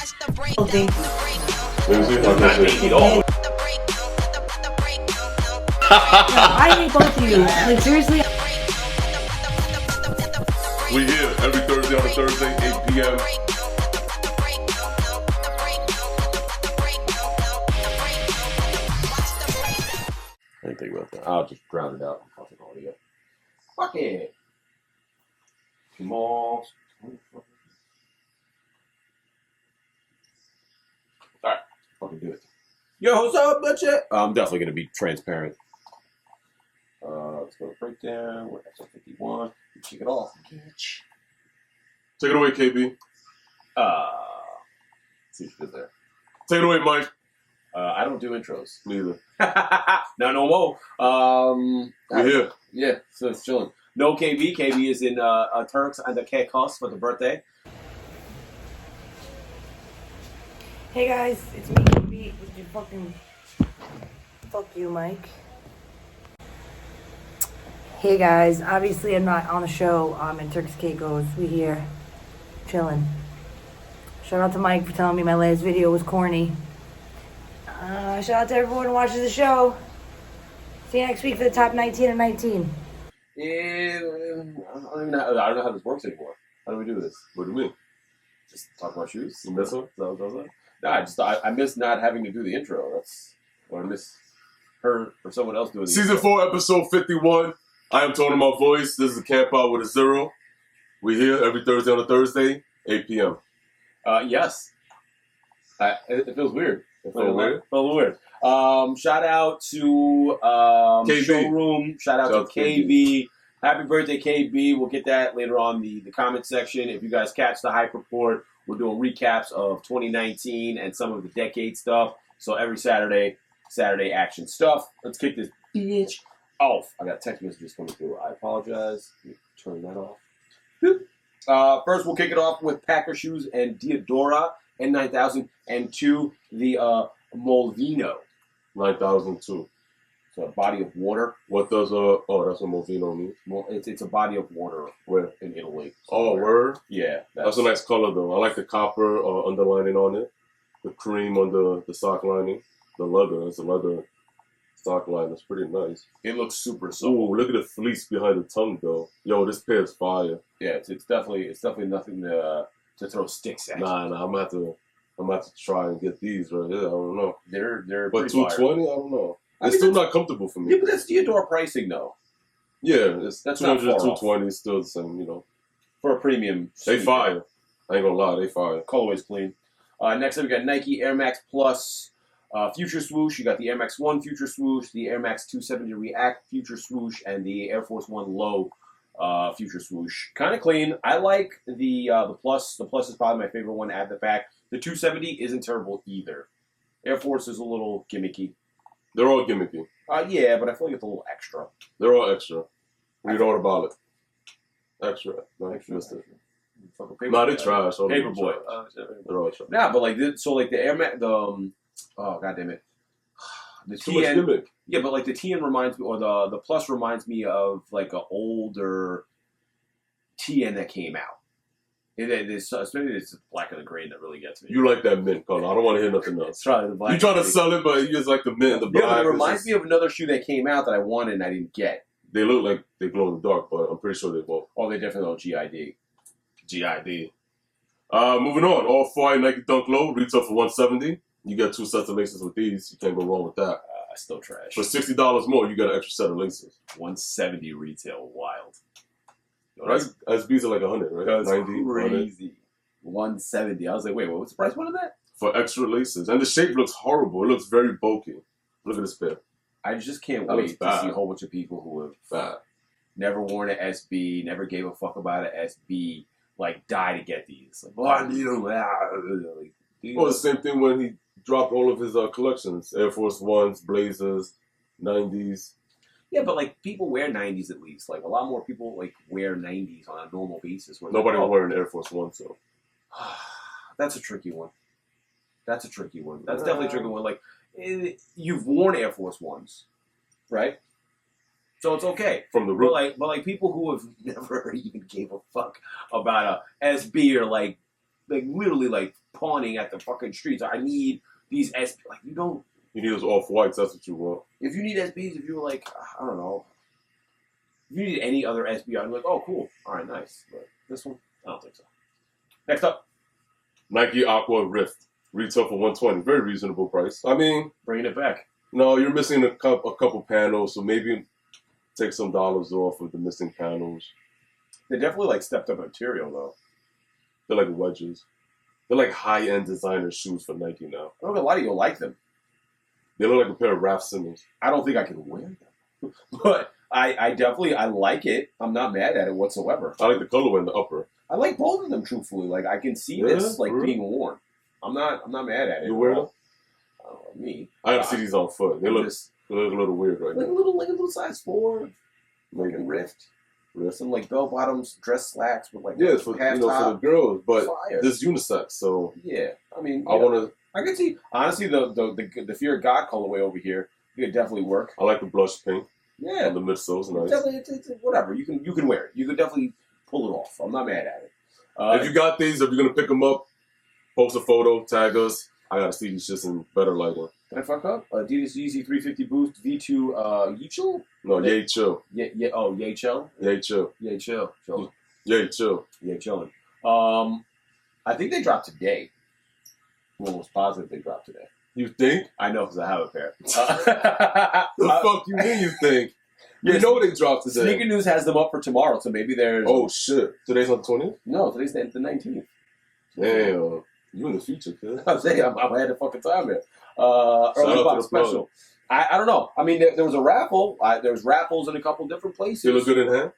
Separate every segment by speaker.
Speaker 1: Okay. I hate both of you. Like, seriously.
Speaker 2: We here every Thursday on a Thursday, 8 p.m. I didn't think about that. I'll just drown it out. Fucking audio. Fuck it. Come on. Alright, fucking do it. Yo, what's up, bitch? I'm definitely gonna be transparent. Let's go to breakdown. We're at 51. Kick it off, bitch. Take it away, KB. See what you did there. Take it away, Mike. I don't do intros. Neither. No more. We're here. Yeah, so it's chilling. No KB. KB is in Turks and the Caicos for the birthday.
Speaker 1: Hey guys, it's me, KB. With your fucking. Fuck you, Mike. Hey guys, obviously I'm not on the show. I'm in Turks Caicos. We here, chilling. Shout out to Mike for telling me my last video was corny. Shout out to everyone who watches the show. See you next week for the top 19 and 19.
Speaker 2: Yeah, I don't know how this works anymore. How do we do this? What do we mean? Just talk about shoes? You miss one? Is that what that was like? Nah, I miss not having to do the intro. That's what I miss her or someone else doing the
Speaker 3: Season
Speaker 2: intro.
Speaker 3: 4, episode 51. I am Tony My Voice. This is a Camp Out with a Zero. We're here every Thursday on a Thursday, 8 p.m.
Speaker 2: Yes. It feels weird. It
Speaker 3: Felt weird?
Speaker 2: Felt weird. Shout out to
Speaker 3: KB.
Speaker 2: Showroom. Shout out to KB. Happy birthday, KB. We'll get that later on the comment section. If you guys catch the hype report, we're doing recaps of 2019 and some of the decade stuff. So every Saturday action stuff. Let's kick this bitch off. I got text messages coming through. I apologize. Turn that off. First, we'll kick it off with Packer shoes and Diadora N9000, and 2, the Molveno
Speaker 3: 9002.
Speaker 2: So a body of water.
Speaker 3: What does that's what Molveno means?
Speaker 2: It's a body of water
Speaker 3: Where?
Speaker 2: in Italy.
Speaker 3: Oh, word?
Speaker 2: Yeah.
Speaker 3: That's a nice color, though. I like the copper underlining on it. The cream on the sock lining. The leather. It's a leather sock line. That's pretty nice.
Speaker 2: It looks super
Speaker 3: Ooh,
Speaker 2: supple.
Speaker 3: look at the fleece behind the tongue, though. Yo, this pair is fire.
Speaker 2: Yeah, it's definitely nothing to throw sticks at.
Speaker 3: Nah, I'm gonna have to try and get these right here. I don't know.
Speaker 2: They're
Speaker 3: But
Speaker 2: pretty fire.
Speaker 3: 220, I don't know.
Speaker 2: I
Speaker 3: It's
Speaker 2: mean,
Speaker 3: still not comfortable for me.
Speaker 2: Yeah, but that's Diadora pricing though.
Speaker 3: Yeah, it's
Speaker 2: That's
Speaker 3: 200,
Speaker 2: not far off.
Speaker 3: 220, still the same, you know.
Speaker 2: For a premium.
Speaker 3: They
Speaker 2: sneaker.
Speaker 3: fire. I ain't gonna lie, they fire.
Speaker 2: Colorway's clean. Next up, we got Nike Air Max Plus Future Swoosh. You got the Air Max 1 Future Swoosh, the Air Max 270 React Future Swoosh, and the Air Force 1 Low Future Swoosh. Kind of clean. I like the Plus. The Plus is probably my favorite one. Add the fact the 270 isn't terrible either. Air Force is a little gimmicky.
Speaker 3: They're all gimmicky.
Speaker 2: Yeah, but I feel like it's a little extra.
Speaker 3: They're all extra. Read all about it. Extra. No,
Speaker 2: Extra.
Speaker 3: Nah, they trash. All of them
Speaker 2: Paperboy.
Speaker 3: trash. They're all trash.
Speaker 2: Nah, but like the Air Max, oh god damn it, the
Speaker 3: Too much
Speaker 2: TN.
Speaker 3: gimmick.
Speaker 2: Yeah, but like the TN reminds me, or the Plus reminds me of like an older TN that came out. Especially it's black and the green that really gets me.
Speaker 3: You like that mint color. I don't want to hear nothing else.
Speaker 2: It's probably the black.
Speaker 3: You trying to
Speaker 2: and
Speaker 3: sell it, but you just like the mint and the
Speaker 2: yeah,
Speaker 3: black.
Speaker 2: but it reminds me of another shoe that came out that I wanted and I didn't get.
Speaker 3: They look like they glow in the dark, but I'm pretty sure they won't.
Speaker 2: Oh, they definitely don't GID.
Speaker 3: GID. Moving on. All 4 Nike Dunk Low retail for $170. You get 2 sets of laces with these. You can't go wrong with that.
Speaker 2: Still trash.
Speaker 3: For $60 more, you get an extra set of laces.
Speaker 2: 170 retail, wild. Yo,
Speaker 3: Right? SBs are like 100, right?
Speaker 2: That's
Speaker 3: 90, 100.
Speaker 2: crazy. 170. I was like, wait, what's the price point of that?
Speaker 3: For extra laces. And the shape looks horrible. It looks very bulky. Look at this pair.
Speaker 2: I just can't
Speaker 3: That
Speaker 2: wait
Speaker 3: looks
Speaker 2: to
Speaker 3: bad.
Speaker 2: see a whole bunch of people who have
Speaker 3: Bad.
Speaker 2: never worn an SB, never gave a fuck about an SB, like die to get these. Like, oh, I need them. Like, dude.
Speaker 3: Well, the same thing when he dropped all of his collections. Air Force Ones, Blazers, 90s.
Speaker 2: Yeah, but like people wear 90s at least. Like a lot more people like wear 90s on a normal basis.
Speaker 3: Nobody was wearing Air Force One, so.
Speaker 2: That's a tricky one. That's definitely a tricky one. Like, you've worn Air Force Ones, right? So it's okay.
Speaker 3: From the root.
Speaker 2: But like people who have never even gave a fuck about a SB or like literally like pawning at the fucking streets. I need these SB. Like, you don't.
Speaker 3: You need those off-whites, that's what you want.
Speaker 2: If you need SBs, if you were like, I don't know. If you need any other SB, I'm like, oh, cool. All right, nice. But this one, I don't think so. Next up.
Speaker 3: Nike Aqua Rift. Retail for $120. Very reasonable price. I mean,
Speaker 2: Bringing it back.
Speaker 3: no, you're missing a couple panels, so maybe take some dollars off of the missing panels.
Speaker 2: They definitely like stepped up material though.
Speaker 3: They're like wedges. They're like high-end designer shoes for Nike now.
Speaker 2: I don't know if a lot of you like them.
Speaker 3: They look like a pair of Raf Simmons.
Speaker 2: I don't think I can wear them. But I definitely, I like it. I'm not mad at it whatsoever.
Speaker 3: I like the colorway in the upper.
Speaker 2: I like both of them, truthfully. Like, I can see
Speaker 3: Yeah,
Speaker 2: this, like,
Speaker 3: really?
Speaker 2: being worn. I'm not mad at it.
Speaker 3: You wear them?
Speaker 2: I don't know, me.
Speaker 3: I gotta see these on foot. They look a little weird right
Speaker 2: like
Speaker 3: now.
Speaker 2: like a little size 4. Like a rift. Some, like, bell-bottoms, dress slacks with, like,
Speaker 3: Yeah, it's for,
Speaker 2: half
Speaker 3: for the
Speaker 2: top.
Speaker 3: girls, but
Speaker 2: Fire.
Speaker 3: this unisex, so
Speaker 2: Yeah. I mean,
Speaker 3: I want to.
Speaker 2: I can see, honestly, the Fear of God colorway over here could definitely work.
Speaker 3: I like the blush pink
Speaker 2: Yeah.
Speaker 3: on the midsoles. Nice.
Speaker 2: Definitely, it's whatever. You can wear it. You could definitely pull it off. I'm not mad at it.
Speaker 3: If you got these, if you're gonna pick them up, post a photo, tag us. I gotta see these shits in better lighting.
Speaker 2: Did I fuck up? Adidas Yeezy 350 Boost V2 Yecheil?
Speaker 3: No, Yecheil.
Speaker 2: Yecheil?
Speaker 3: Yecheil.
Speaker 2: Yecheil.
Speaker 3: Yecheil.
Speaker 2: Yeah, chilling. I think they dropped today. I'm almost positive they dropped today.
Speaker 3: You think?
Speaker 2: I know because I have a pair.
Speaker 3: The fuck you mean you think? You know they dropped today.
Speaker 2: Sneaker News has them up for tomorrow, so maybe there's...
Speaker 3: Oh, shit. Today's on the 20th?
Speaker 2: No, today's the 19th.
Speaker 3: Damn. You in the future, kid.
Speaker 2: I'm saying, I'm ahead of fucking time here. Early box special. I don't know. I mean, there was a raffle. There was raffles in a couple different places.
Speaker 3: They look good in hand?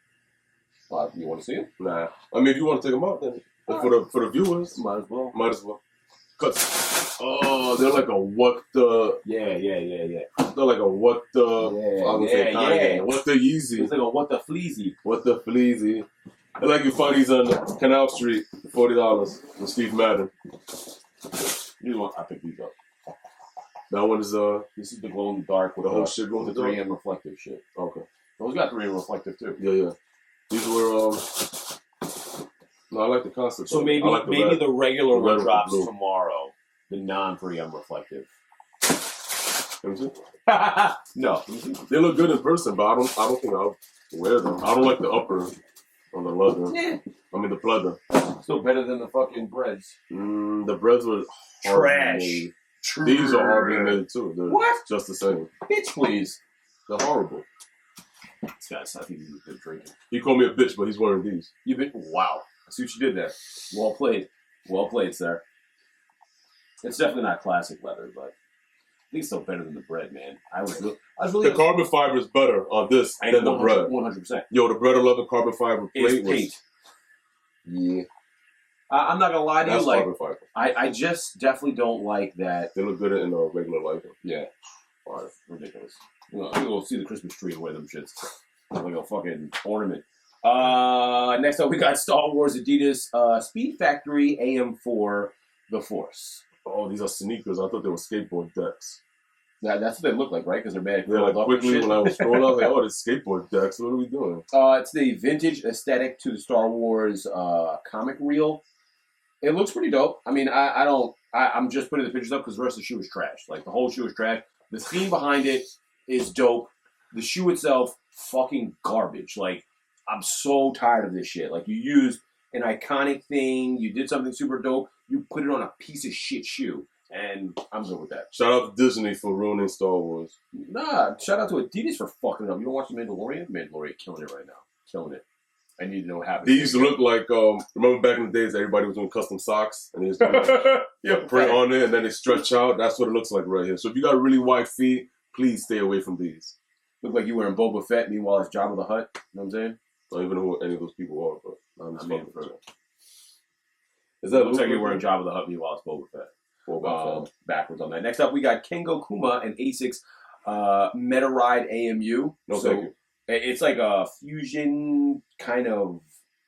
Speaker 2: You want to see them?
Speaker 3: Nah. I mean, if you want to take them out, then for the viewers,
Speaker 2: Might as well.
Speaker 3: might as well. Oh, they're like a what the...
Speaker 2: Yeah.
Speaker 3: They're like a what the...
Speaker 2: Yeah,
Speaker 3: I was gonna say
Speaker 2: yeah,
Speaker 3: Kanye.
Speaker 2: yeah.
Speaker 3: What the Yeezy.
Speaker 2: It's like a what the fleazy.
Speaker 3: What the Fleazy. I like you find these on Canal Street for $40 with Steve Madden.
Speaker 2: I picked these up.
Speaker 3: That one is
Speaker 2: This is the glow in the dark with
Speaker 3: the whole shit going
Speaker 2: the
Speaker 3: to
Speaker 2: 3M reflective shit.
Speaker 3: Okay.
Speaker 2: Those got 3M reflective too.
Speaker 3: Yeah. These were no, I like the concept.
Speaker 2: So
Speaker 3: I
Speaker 2: maybe
Speaker 3: like
Speaker 2: maybe the regular
Speaker 3: The red
Speaker 2: one
Speaker 3: with the
Speaker 2: drops
Speaker 3: blue.
Speaker 2: tomorrow. The non 3M reflective.
Speaker 3: Let me see.
Speaker 2: No.
Speaker 3: They look good in person, but I don't think I'll wear them. I don't like the upper on the leather.
Speaker 2: Yeah.
Speaker 3: I mean the pleather.
Speaker 2: Still better than the fucking breads.
Speaker 3: The breads were
Speaker 2: Trash.
Speaker 3: made. These are hardly made too. They're
Speaker 2: What?
Speaker 3: just the same.
Speaker 2: Bitch, please.
Speaker 3: They're horrible.
Speaker 2: This guy's, I think he's been drinking.
Speaker 3: He called me a bitch, but he's wearing these.
Speaker 2: You've been, wow. I see what you did there. Well played. Well played, sir. It's definitely not classic leather, but I think it's still better than the bread, man. I was really
Speaker 3: The carbon fiber is better on this than the bread.
Speaker 2: 100%.
Speaker 3: Yo, the bread 11 carbon fiber
Speaker 2: It's
Speaker 3: plate
Speaker 2: paint.
Speaker 3: was... Yeah,
Speaker 2: I'm not gonna lie to you.
Speaker 3: that's
Speaker 2: Like,
Speaker 3: carbon fiber.
Speaker 2: I just definitely don't like that.
Speaker 3: They look good in a regular lighting.
Speaker 2: Yeah. Fire. Ridiculous. We'll see the Christmas tree and wear them shits. Like a fucking ornament. Next up, we got Star Wars Adidas Speedfactory AM4 The Force.
Speaker 3: Oh, these are sneakers. I thought they were skateboard decks.
Speaker 2: That's what they look like, right? Because they're mad.
Speaker 3: Yeah, like
Speaker 2: up and
Speaker 3: quickly
Speaker 2: shit.
Speaker 3: when I was scrolling, I was like, oh, this skateboard decks. What are we doing?
Speaker 2: It's the vintage aesthetic to the Star Wars comic reel. It looks pretty dope. I mean, I'm just putting the pictures up because the rest of the shoe is trash. Like, the whole shoe is trash. The theme behind it is dope. The shoe itself, fucking garbage. Like, I'm so tired of this shit. Like, you used an iconic thing. You did something super dope. You put it on a piece of shit shoe. And I'm good with that.
Speaker 3: Shout out to Disney for ruining Star Wars.
Speaker 2: Nah, shout out to Adidas for fucking it up. You don't watch The Mandalorian? Mandalorian killing it right now. Killing it. I need to know what happened.
Speaker 3: These look like, remember back in the days, everybody was doing custom socks, and they just put
Speaker 2: Yeah,
Speaker 3: print on it, and then they stretch out. That's what it looks like right here. So if you got really wide feet, please stay away from these.
Speaker 2: Look like you wearing Boba Fett, meanwhile it's Jabba the Hutt. You know what I'm saying?
Speaker 3: I don't even know who any of those people are, but I'm just
Speaker 2: I mean,
Speaker 3: fucking
Speaker 2: for-
Speaker 3: with you. Is that
Speaker 2: Looks like you're wearing Jabba the Hutt, meanwhile it's Boba Fett. Backwards on that. Next up, we got Kengo, Kuma, and Asics METARIDE AMU.
Speaker 3: No,
Speaker 2: so
Speaker 3: thank you.
Speaker 2: It's like a fusion kind of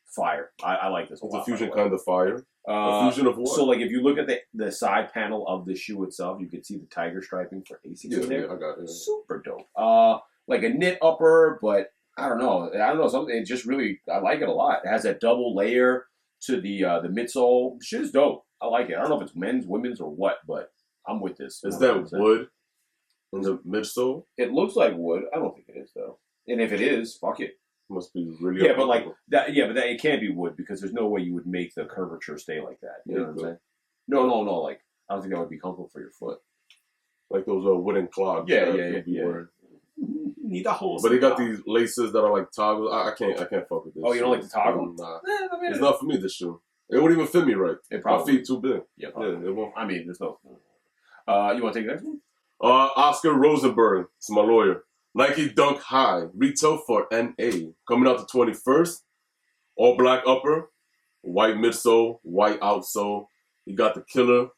Speaker 2: fire. I like this.
Speaker 3: It's a fusion kind of fire. A
Speaker 2: Uh,
Speaker 3: fusion of what?
Speaker 2: so, like, if you look at the side panel of the shoe itself, you can see the tiger striping for Asics in there.
Speaker 3: I got it.
Speaker 2: Super dope. Like a knit upper, but I don't know. Something. It just really, I like it a lot. It has that double layer to the midsole. Shit is dope. I like it. I don't know if it's men's, women's, or what, but I'm with this.
Speaker 3: Is that wood in the midsole?
Speaker 2: It looks like wood. I don't think it is though. And if it is, fuck it.
Speaker 3: Must be really
Speaker 2: but like that. Yeah, but that it can't be wood because there's no way you would make the curvature stay like that. You know what I'm saying? No. Like I don't think that would be comfortable for your foot.
Speaker 3: Like those wooden clogs.
Speaker 2: Yeah. Need the holes.
Speaker 3: But they got these laces that are like toggles. I can't fuck with this.
Speaker 2: Oh, you don't like the toggle?
Speaker 3: Nah. It's not for me, this shoe. It won't even fit me right. My feet too big.
Speaker 2: Yeah,
Speaker 3: it won't.
Speaker 2: I mean, there's no... you want to take the next one?
Speaker 3: Oskar Rozenberg. It's my lawyer. Nike Dunk High. Retail for NA. Coming out the 21st. All black upper. White midsole. White outsole. You got the killer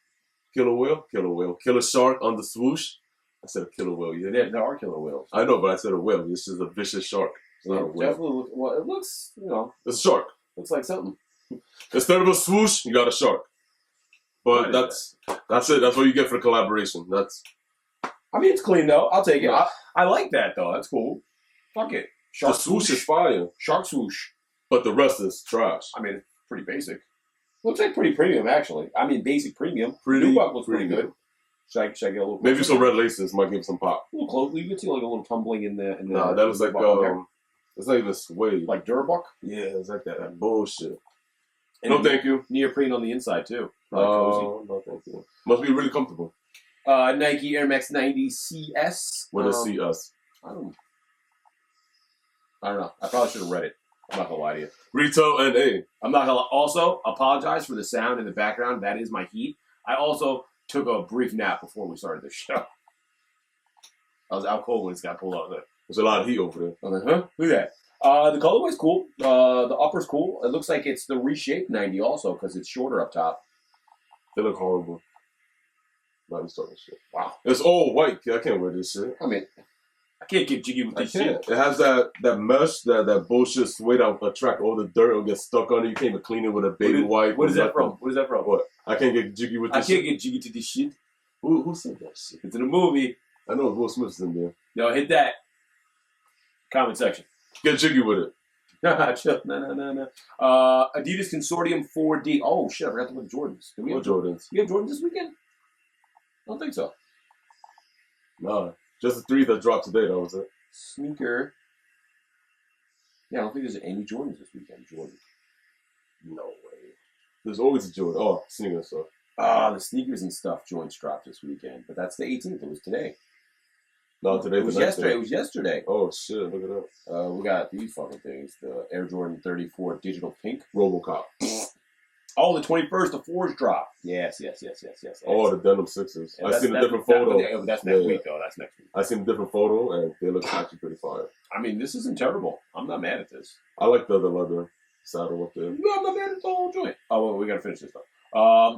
Speaker 3: shark on the swoosh. I said a killer whale. Yeah,
Speaker 2: there are killer whales.
Speaker 3: I know, but I said a whale. This is a vicious shark. It's not a whale.
Speaker 2: Definitely. Well, it looks,
Speaker 3: it's a shark.
Speaker 2: Looks like something.
Speaker 3: Instead of a swoosh, you got a shark. But that's it. That's what you get for the collaboration.
Speaker 2: I mean, it's clean though. I'll take it. I like that though. That's cool. Fuck it.
Speaker 3: Shark the swoosh is fire.
Speaker 2: Shark swoosh.
Speaker 3: But the rest is trash.
Speaker 2: I mean, it's pretty basic. Looks like pretty premium actually. I mean, basic premium.
Speaker 3: Pretty
Speaker 2: Nubuck looks pretty good. Should I get a little?
Speaker 3: Maybe some red laces might give some pop.
Speaker 2: A little close. You can see like a little tumbling in the.
Speaker 3: Nah, that was like it's not even suede.
Speaker 2: Like Durabuck.
Speaker 3: Yeah, it's like that bullshit.
Speaker 2: And
Speaker 3: no, thank you.
Speaker 2: Neoprene on the inside too.
Speaker 3: No, thank you. Must be really comfortable.
Speaker 2: Nike Air Max 90 CS.
Speaker 3: What is CS?
Speaker 2: I don't know. I probably should have read it. I'm not gonna lie to you.
Speaker 3: Retail NA.
Speaker 2: I'm not gonna. Also, apologize for the sound in the background. That is my heat. I also took a brief nap before we started this show. I was out cold when it got pulled out there.
Speaker 3: There's a lot of heat over there.
Speaker 2: I was like, huh? Look at that. The colorway's cool. The upper's cool. It looks like it's the reshaped 90 also because it's shorter up top.
Speaker 3: They look horrible. Not installing shit.
Speaker 2: Wow.
Speaker 3: It's all white. I can't wear this shit.
Speaker 2: I mean, I can't get jiggy with this shit.
Speaker 3: It has that mesh, that bullshit suede that will attract all the dirt. It'll get stuck on it. You can't even clean it with a baby wipe.
Speaker 2: What is that from? What is that from?
Speaker 3: What? I can't get jiggy with this shit.
Speaker 2: I can't get jiggy to this shit.
Speaker 3: Who said that shit?
Speaker 2: It's in a movie.
Speaker 3: I know Will Smith's in there.
Speaker 2: No, hit that. Comment section.
Speaker 3: Get jiggy with it.
Speaker 2: Chill. No. Adidas Consortium 4D. Oh, shit. I forgot to put Jordans.
Speaker 3: Do we have Jordans?
Speaker 2: You have Jordans this weekend? I don't think so.
Speaker 3: Nah. Just the 3 that dropped today. That was it.
Speaker 2: Sneaker. Yeah, I don't think there's any Jordans this weekend. Jordan.
Speaker 3: No way. There's always a Jordan. Oh, sneaker stuff.
Speaker 2: The sneakers and stuff joints dropped this weekend. But that's the 18th. It was today.
Speaker 3: No, today
Speaker 2: it was yesterday. It was yesterday.
Speaker 3: Oh, shit. Look it up.
Speaker 2: We got these fucking things. The Air Jordan 34 Digital Pink.
Speaker 3: Robocop.
Speaker 2: Oh, the 21st, the 4s drop. Yes.
Speaker 3: Oh, the Denim 6s.
Speaker 2: Yeah,
Speaker 3: I seen a different photo.
Speaker 2: That's next week, though. That's next week.
Speaker 3: I seen a different photo, and they look actually pretty fire.
Speaker 2: I mean, this isn't terrible. I'm not mad at this.
Speaker 3: I like the leather saddle up there.
Speaker 2: No, I'm not mad at the whole joint. Oh, well, we got to finish this, though.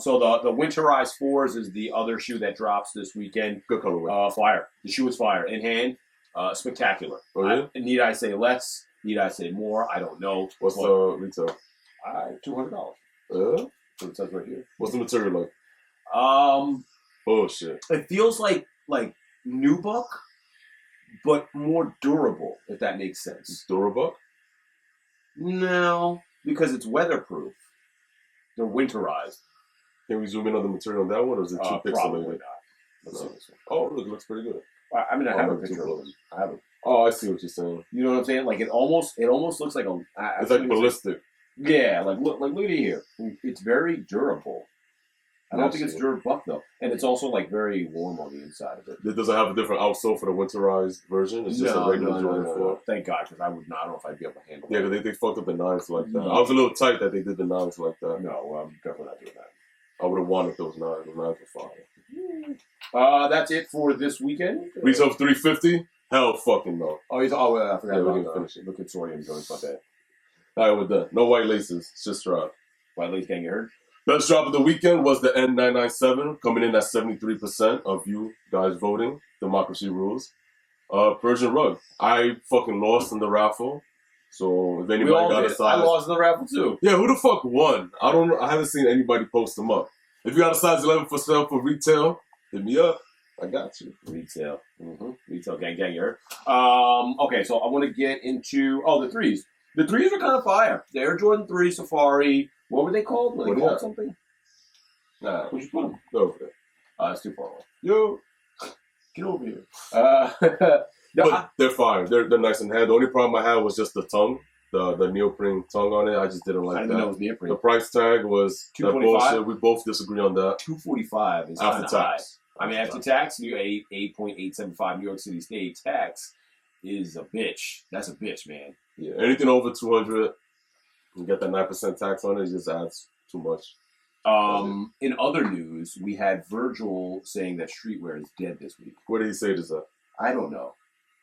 Speaker 2: So the Winterized 4s is the other shoe that drops this weekend.
Speaker 3: Good colorway.
Speaker 2: Fire. The shoe is fire. In hand, spectacular.
Speaker 3: Oh, yeah?
Speaker 2: Need I say less? Need I say more? I don't know.
Speaker 3: What's the retail?
Speaker 2: $200. That's what it says right here.
Speaker 3: What's the material like? Bullshit.
Speaker 2: It feels like Nubuck, but more durable, if that makes sense.
Speaker 3: Durabuck?
Speaker 2: No, because it's weatherproof. They're winterized.
Speaker 3: Can we zoom in on the material on that one, or is it too pixelated?
Speaker 2: Probably not. Let's see this one.
Speaker 3: Oh, look, it looks pretty good.
Speaker 2: I mean, I have a picture of them. I have it.
Speaker 3: Oh, I see what you're saying.
Speaker 2: You know what I'm saying? Like it almost looks like a.
Speaker 3: It's like ballistic.
Speaker 2: Yeah, look at it here. It's very durable. I don't think it's Durabuck though, and it's also very warm on the inside of it.
Speaker 3: Does it have a different outsole for the winterized version? It's just a regular Jordan 4.
Speaker 2: Thank God, because I would not know if I'd be able to handle it.
Speaker 3: Yeah, because they fucked up the 9s like that. I was a little tight that they did the 9s like that.
Speaker 2: No, I'm definitely not doing that.
Speaker 3: I would have wanted those 9s. Those 9s were fire.
Speaker 2: That's it for this weekend.
Speaker 3: Retail $350? Hell fucking no.
Speaker 2: I forgot about
Speaker 3: finish it.
Speaker 2: The Consortium joints, not bad.
Speaker 3: Alright, we're done. No white laces. It's just drop.
Speaker 2: White lace gang, you heard?
Speaker 3: Best drop of the weekend was the N997, coming in at 73% of you guys voting. Democracy rules. Persian rug. I fucking lost in the raffle. So if anybody got a size,
Speaker 2: I lost in the raffle too.
Speaker 3: Yeah, who the fuck won? I haven't seen anybody post them up. If you got a size 11 for sale for retail, hit me up. I got you.
Speaker 2: Retail. Retail gang, you heard? Okay, so I want to get into the threes. The threes are kind of fire. The Air Jordan 3 Safari. What were they called? Were they called something?
Speaker 3: Nah,
Speaker 2: Where'd you put them?
Speaker 3: go over there.
Speaker 2: It's too far away. Yo, get over here. No,
Speaker 3: But they're fine. They're nice in hand. The only problem I had was just the tongue, the neoprene tongue on it. I just didn't like
Speaker 2: I didn't know it was neoprene.
Speaker 3: The price tag was that
Speaker 2: $245?
Speaker 3: bullshit. We both disagree on that.
Speaker 2: $245 is
Speaker 3: After
Speaker 2: kind of high.
Speaker 3: tax.
Speaker 2: I mean, after tax, 8.875 New York City State tax is a bitch. That's a bitch, man.
Speaker 3: Yeah, anything over 200, you get that 9% tax on it. It just adds too much.
Speaker 2: In other news, we had Virgil saying that streetwear is dead this week.
Speaker 3: Where did he say this at?
Speaker 2: I don't know.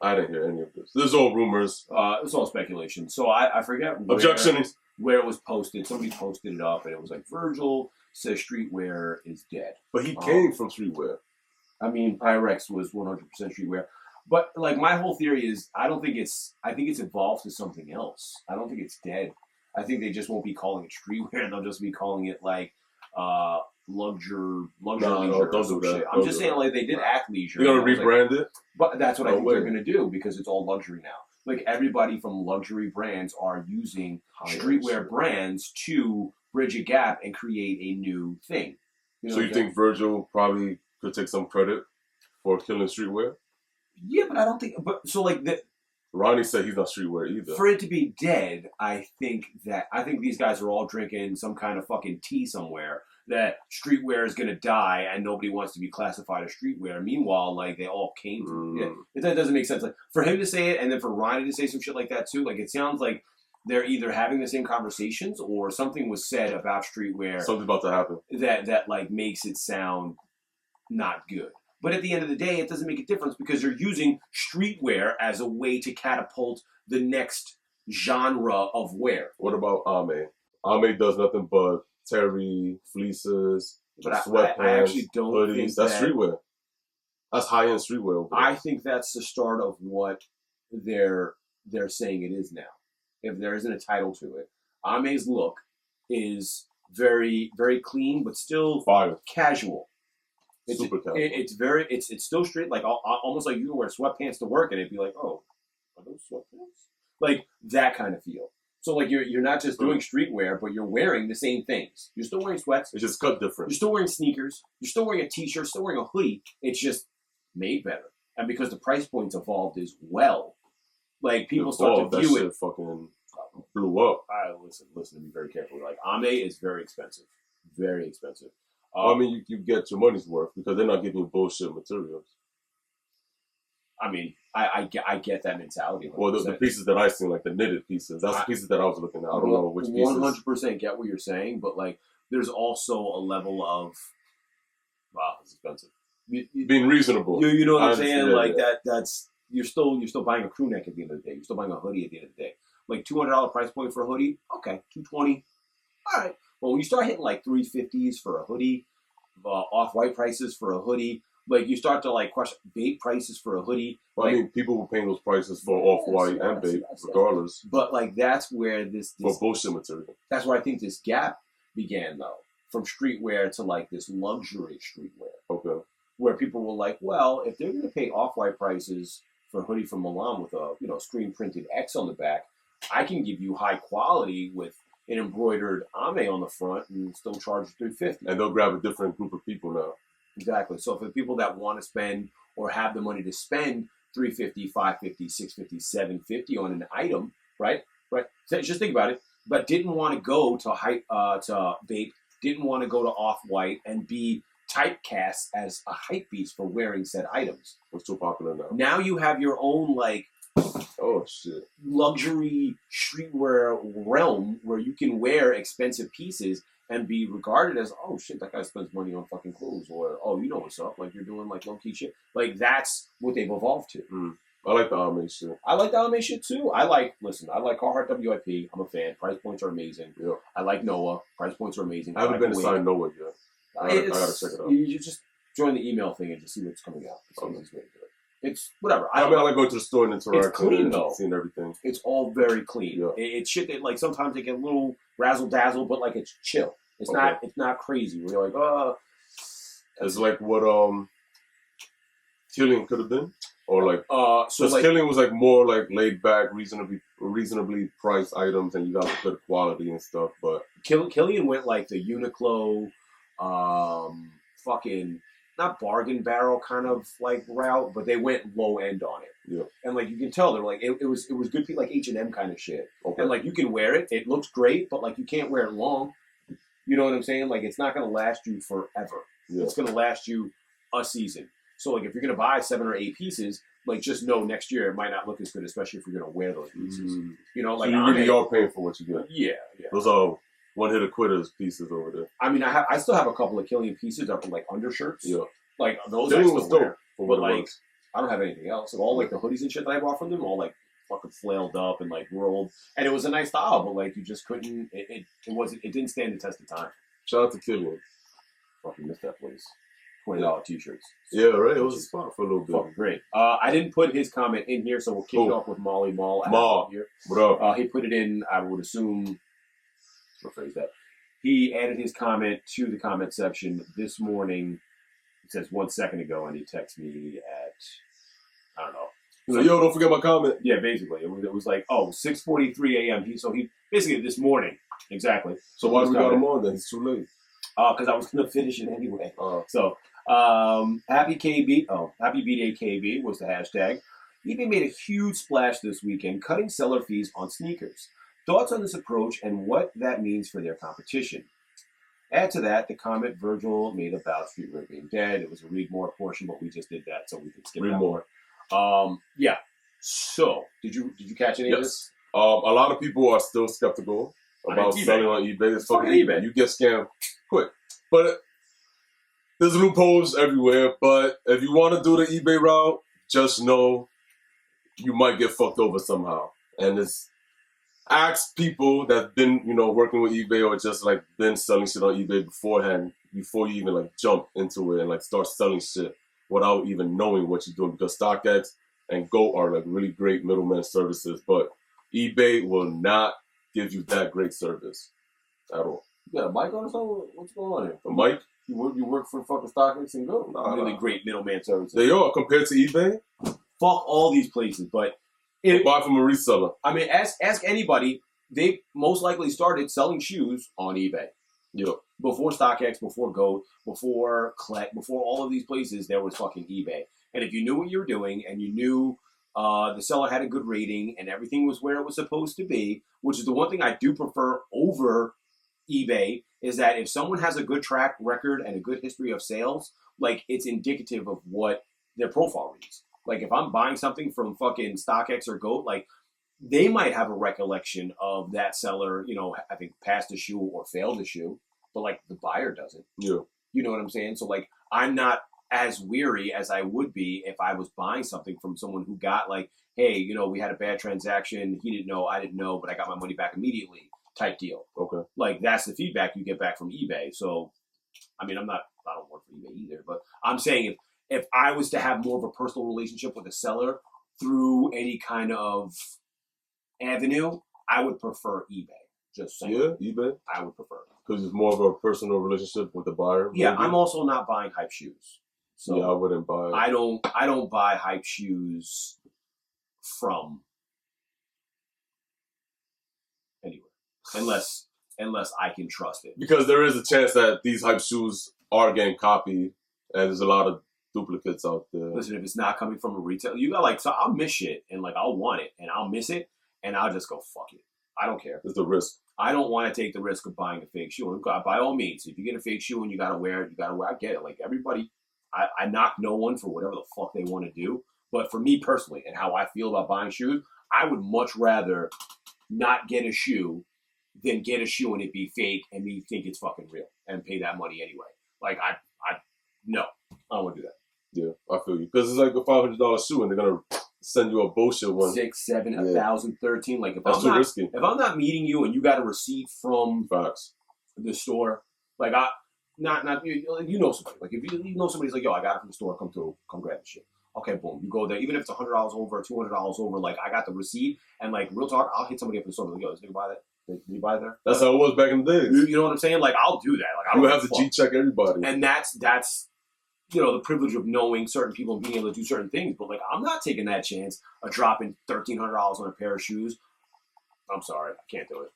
Speaker 3: I didn't hear any of this. This is all rumors.
Speaker 2: It's all speculation. So I forget where it was posted. Somebody posted it up, and it was like, Virgil says streetwear is dead.
Speaker 3: But he came from streetwear.
Speaker 2: I mean, Pyrex was 100% streetwear. But, like, my whole theory is I think it's evolved to something else. I don't think it's dead. I think they just won't be calling it streetwear. They'll just be calling it, like, leisure
Speaker 3: No,
Speaker 2: leisure
Speaker 3: don't
Speaker 2: or some
Speaker 3: do that.
Speaker 2: shit. I'm
Speaker 3: Don't
Speaker 2: just
Speaker 3: do
Speaker 2: saying,
Speaker 3: that.
Speaker 2: like, they did athleisure.
Speaker 3: You're going to rebrand it?
Speaker 2: But that's what I think
Speaker 3: way.
Speaker 2: they're going to do because it's all luxury now. Like, everybody from luxury brands are using streetwear brands to bridge a gap and create a new thing. You know
Speaker 3: So you think Virgil probably could take some credit for killing streetwear?
Speaker 2: Yeah, but I don't think. But so like
Speaker 3: Ronnie said he's not streetwear either.
Speaker 2: for it to be dead, I think these guys are all drinking some kind of fucking tea somewhere that streetwear is going to die and nobody wants to be classified as streetwear. Meanwhile, like they all came from it. That doesn't make sense. Like for him to say it and then for Ronnie to say some shit like that too. Like it sounds like they're either having the same conversations or something was said about streetwear.
Speaker 3: Something's about to happen.
Speaker 2: That like makes it sound not good. But at the end of the day, it doesn't make a difference because you're using streetwear as a way to catapult the next genre of wear.
Speaker 3: What about Ame? Ame does nothing but terry, fleeces,
Speaker 2: But
Speaker 3: sweatpants,
Speaker 2: I actually don't
Speaker 3: hoodies.
Speaker 2: think
Speaker 3: That's
Speaker 2: that,
Speaker 3: streetwear. That's high-end streetwear over there.
Speaker 2: I think that's the start of what they're saying it is now. If there isn't a title to it. Ame's look is very, very clean, but still
Speaker 3: Fire.
Speaker 2: casual. It's,
Speaker 3: Super casual.
Speaker 2: It's still straight, like almost like you can wear sweatpants to work and it'd be like, oh, are those sweatpants? Like that kind of feel. So like you're not just doing streetwear, but you're wearing the same things. You're still wearing sweats.
Speaker 3: It's just cut different.
Speaker 2: You're still wearing sneakers. You're still wearing a t-shirt. Still wearing a hoodie. It's just made better, and because the price points evolved as well, like people start to view
Speaker 3: that
Speaker 2: it.
Speaker 3: Shit fucking blew up.
Speaker 2: Listen to me very carefully. Like Ame is very expensive, very expensive.
Speaker 3: I mean, you get your money's worth because they're not giving you bullshit materials.
Speaker 2: I mean, I get that mentality. 100%.
Speaker 3: Well, the pieces that I seen, like the knitted pieces, that's the pieces that I was looking at. I don't know which pieces.
Speaker 2: 100% get what you're saying, but like, there's also a level of, wow, it's expensive.
Speaker 3: Being reasonable.
Speaker 2: You know what I'm
Speaker 3: understand,
Speaker 2: saying? Like
Speaker 3: yeah.
Speaker 2: that's you're still buying a crew neck at the end of the day. You're still buying a hoodie at the end of the day. Like $200 price point for a hoodie, okay, $220, all right. Well, when you start hitting like $350s for a hoodie, off-white prices for a hoodie, like you start to like question Bape prices for a hoodie.
Speaker 3: Well,
Speaker 2: like,
Speaker 3: I mean, people were paying those prices for off-white and Bape, regardless.
Speaker 2: But like that's where this
Speaker 3: for bullshit material.
Speaker 2: That's where I think this gap began, though, from streetwear to like this luxury streetwear.
Speaker 3: Okay.
Speaker 2: Where people were like, well, if they're going to pay off-white prices for a hoodie from Milan with a screen printed X on the back, I can give you high quality with an embroidered Ame on the front and still charge $350.
Speaker 3: And they'll grab a different group of people now.
Speaker 2: Exactly. So for the people that want to spend or have the money to spend $350, $550, $650, $750 on an item, right? So just think about it. But didn't want to go to Bape, didn't want to go to Off-White and be typecast as a hype beast for wearing said items.
Speaker 3: It's too popular now.
Speaker 2: Now you have your own
Speaker 3: oh shit,
Speaker 2: luxury streetwear realm where you can wear expensive pieces and be regarded as, oh shit, that guy spends money on fucking clothes, or oh, you know what's up, like you're doing like low key shit. Like that's what they've evolved to.
Speaker 3: I like the Ame shit.
Speaker 2: I like the Ame shit too. I like Carhartt WIP. I'm a fan. Price points are amazing.
Speaker 3: Yeah.
Speaker 2: I like Noah. Price points are amazing.
Speaker 3: I haven't been assigned Noah yet. I gotta check it out.
Speaker 2: You just join the email thing and just see what's coming out. It's whatever.
Speaker 3: I like going to the store and interacting.
Speaker 2: It's clean though.
Speaker 3: Seeing everything.
Speaker 2: It's all very clean.
Speaker 3: Yeah.
Speaker 2: It's shit that like sometimes they get a little razzle dazzle, but like it's chill. It's not crazy. Where you're like,
Speaker 3: It's like what Killian could have been, or like
Speaker 2: so
Speaker 3: Killian was like more like laid back, reasonably priced items, and you got good quality and stuff. But
Speaker 2: Killian went like the Uniqlo, fucking not bargain barrel kind of like route, but they went low end on it.
Speaker 3: Yeah.
Speaker 2: And like you can tell they're like it was good like H&M kind of shit.
Speaker 3: Okay.
Speaker 2: And like you can wear it, it looks great, but like you can't wear it long. You know what I'm saying? Like it's not gonna last you forever.
Speaker 3: Yeah.
Speaker 2: It's gonna last you a season. So like if you're gonna buy 7 or 8 pieces, like just know next year it might not look as good, especially if you're gonna wear those pieces. You know, like
Speaker 3: so you really are paying for what you get.
Speaker 2: Yeah.
Speaker 3: Those are one-hitter quitters pieces over there.
Speaker 2: I mean, I still have a couple of Killian pieces up in like undershirts.
Speaker 3: Yeah.
Speaker 2: Like those
Speaker 3: Killian
Speaker 2: I
Speaker 3: was
Speaker 2: still
Speaker 3: dope
Speaker 2: wear.
Speaker 3: for
Speaker 2: But
Speaker 3: what it
Speaker 2: like
Speaker 3: was.
Speaker 2: I don't have anything else. So all like the hoodies and shit that I bought from them, all like fucking flailed up and like rolled. And it was a nice style, but like you just couldn't. It didn't stand the test of time.
Speaker 3: Shout out to Killian.
Speaker 2: Fucking missed that place. $20 t-shirts.
Speaker 3: Yeah, right. It was a spot for a little bit.
Speaker 2: Fucking great. I didn't put his comment in here, so we'll kick it off with Molly Mall. Here.
Speaker 3: What up?
Speaker 2: He put it in. I would assume. Rephrase that. He added his comment to the comment section this morning. It says 1 second ago, and he texted me at, I don't know.
Speaker 3: He's like, yo, don't forget my comment.
Speaker 2: Yeah, basically. It was like, 6:43 a.m. He basically this morning. Exactly.
Speaker 3: So why do we got him on then? It's too late.
Speaker 2: Because I was going to finish it anyway. Happy KB. Oh, happy B-Day KB was the hashtag. eBay made a huge splash this weekend, cutting seller fees on sneakers. Thoughts on this approach and what that means for their competition? Add to that the comment Virgil made about streetwear being dead. It was a read more portion, but we just did that, so we could skip that more. Yeah. So, did you catch any of this?
Speaker 3: A lot of people are still skeptical about selling on eBay. It's fucking eBay. You get scammed quick. But there's loopholes everywhere. But if you want to do the eBay route, just know you might get fucked over somehow. And it's ask people that've been, working with eBay or just like been selling shit on eBay beforehand, before you even like jump into it and like start selling shit without even knowing what you're doing. Because StockX and Go are like really great middleman services, but eBay will not give you that great service at all.
Speaker 2: You got a mic on or something? What's going on here?
Speaker 3: A mic?
Speaker 2: You work for fucking StockX and Go? Really great middleman services.
Speaker 3: They are compared to eBay.
Speaker 2: Fuck all these places, but
Speaker 3: buy from a reseller.
Speaker 2: I mean, ask anybody. They most likely started selling shoes on eBay.
Speaker 3: Yeah.
Speaker 2: Before StockX, before Go, before Collect, before all of these places, there was fucking eBay. And if you knew what you were doing and you knew the seller had a good rating and everything was where it was supposed to be, which is the one thing I do prefer over eBay, is that if someone has a good track record and a good history of sales, like it's indicative of what their profile reads. Like if I'm buying something from fucking StockX or Goat, like they might have a recollection of that seller, having passed a shoe or failed a shoe, but like the buyer doesn't.
Speaker 3: Yeah.
Speaker 2: You know what I'm saying? So like I'm not as weary as I would be if I was buying something from someone who got like, hey, we had a bad transaction. He didn't know, I didn't know, but I got my money back immediately type deal.
Speaker 3: Okay.
Speaker 2: Like that's the feedback you get back from eBay. So, I mean, I don't work for eBay either, but I'm saying if I was to have more of a personal relationship with a seller through any kind of avenue, I would prefer eBay. Just saying.
Speaker 3: Yeah, eBay?
Speaker 2: I would prefer it.
Speaker 3: Because it's more of a personal relationship with the buyer?
Speaker 2: Yeah,
Speaker 3: maybe?
Speaker 2: I'm also not buying hype shoes. So
Speaker 3: yeah, I wouldn't buy.
Speaker 2: I don't buy hype shoes from anywhere. Unless I can trust it.
Speaker 3: Because there is a chance that these hype shoes are getting copied and there's a lot of duplicates out there.
Speaker 2: Listen, if it's not coming from a retailer, you got so I'll miss shit and I'll want it and I'll miss it and I'll just go fuck it. I don't care.
Speaker 3: It's the risk.
Speaker 2: I don't want to take the risk of buying a fake shoe. And by all means, if you get a fake shoe and you gotta wear it, I get it. Like everybody, I knock no one for whatever the fuck they want to do. But for me personally and how I feel about buying shoes, I would much rather not get a shoe than get a shoe and it be fake and me think it's fucking real and pay that money anyway. Like no, I don't want to do that.
Speaker 3: Yeah, I feel you. Because it's like a $500 shoe and they're going to send you a bullshit one.
Speaker 2: 6, 7, 1,000, 13. Like
Speaker 3: that's too risky.
Speaker 2: If I'm not meeting you and you got a receipt from
Speaker 3: Facts.
Speaker 2: the store, like you know somebody. Like if you know somebody's like, yo, I got it from the store, come grab the shit. Okay, boom. You go there, even if it's $100 over, $200 over, like I got the receipt and like real talk, I'll hit somebody up in the store like, yo, did you buy that? Did you buy there?
Speaker 3: That's how it was back in the days.
Speaker 2: You know what I'm saying? Like I'll do that. Like I don't
Speaker 3: you have to G-check everybody.
Speaker 2: And that's the privilege of knowing certain people and being able to do certain things. But like I'm not taking that chance of dropping $1,300 on a pair of shoes. I'm sorry, I can't do it.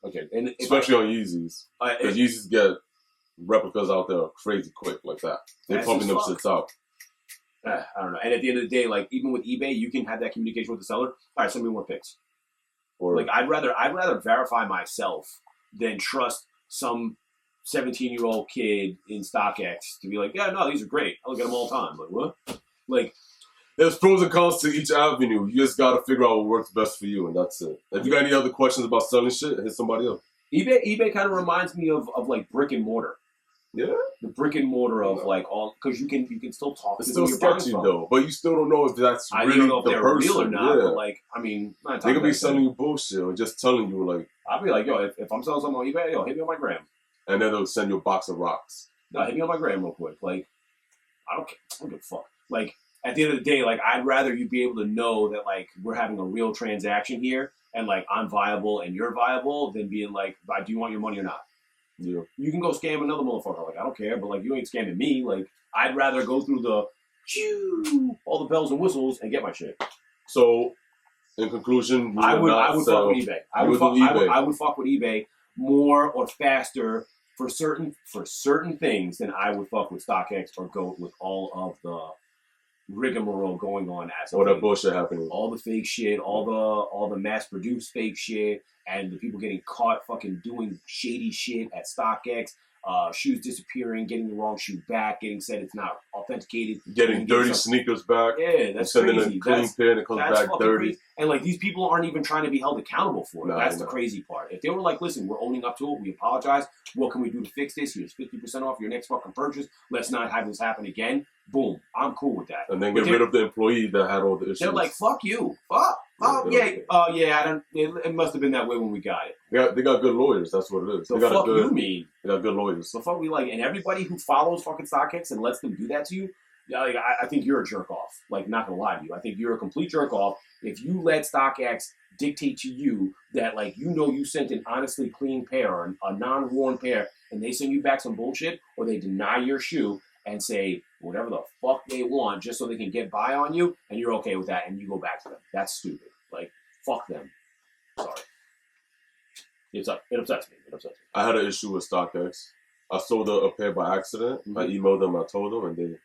Speaker 2: Okay, and
Speaker 3: especially on Yeezys. Because Yeezys get replicas out there are crazy quick like that. They're pumping them shits out.
Speaker 2: I don't know. And at the end of the day, like even with eBay, you can have that communication with the seller. All right, send me more pics. Or like I'd rather verify myself than trust some 17-year-old kid in StockX to be like, yeah, no, these are great. I look at them all the time. Like what? Like
Speaker 3: there's pros and cons to each avenue. You just gotta figure out what works best for you, and that's it. If you got any other questions about selling shit, hit somebody else.
Speaker 2: eBay kind of reminds me of like brick and mortar.
Speaker 3: Yeah,
Speaker 2: the brick and mortar of like all because you can still talk.
Speaker 3: It's still sketchy though, but you still don't know if that's really don't know if the they're person
Speaker 2: real or not. Yeah. But like, I mean,
Speaker 3: they could be selling you bullshit or just telling you like.
Speaker 2: I'll be like, yo, if I'm selling something on eBay, yo, hit me on my gram.
Speaker 3: And then they'll send you a box of rocks.
Speaker 2: No, hit me on my gram real quick. Like, I don't care. I don't give a fuck. Like at the end of the day, like I'd rather you be able to know that like we're having a real transaction here and like I'm viable and you're viable than being like, do you want your money or not?
Speaker 3: Yeah.
Speaker 2: You can go scam another motherfucker. Like, I don't care, but like, you ain't scamming me. Like, I'd rather go through all the bells and whistles and get my shit.
Speaker 3: So, in conclusion,
Speaker 2: I would fuck with eBay. I would fuck with eBay more or faster for certain things than I would fuck with StockX or go with all of the rigmarole going on as
Speaker 3: all that bullshit happening,
Speaker 2: all the fake shit, all the mass produced fake shit, and the people getting caught fucking doing shady shit at StockX, shoes disappearing, getting the wrong shoe back, getting said it's not authenticated,
Speaker 3: getting dirty sneakers back.
Speaker 2: Yeah, that's
Speaker 3: sending
Speaker 2: crazy.
Speaker 3: A clean pair and it comes back dirty.
Speaker 2: Crazy. And like these people aren't even trying to be held accountable for it. That's the crazy part. If they were like, listen, we're owning up to it, we apologize. What can we do to fix this? Here's 50% off your next fucking purchase. Let's not have this happen again. Boom, I'm cool with that.
Speaker 3: And then get rid of the employee that had all the issues.
Speaker 2: They're like, fuck you. Fuck. Oh yeah. I don't. It must have been that way when we got it.
Speaker 3: They got good lawyers. That's what it is.
Speaker 2: The
Speaker 3: they got
Speaker 2: fuck you mean?
Speaker 3: They got good lawyers.
Speaker 2: The fuck we like, and everybody who follows fucking StockX and lets them do that to you, like, I think you're a jerk off. Like, not gonna lie to you, I think you're a complete jerk off if you let StockX dictate to you that, like, you sent an honestly clean pair or a non-worn pair, and they send you back some bullshit, or they deny your shoe and say whatever the fuck they want just so they can get by on you, and you're okay with that, and you go back to them. That's stupid. Like, fuck them. Sorry. It upsets me.
Speaker 3: I had an issue with StockX. I sold a pair by accident. Mm-hmm. I emailed them. I told them, and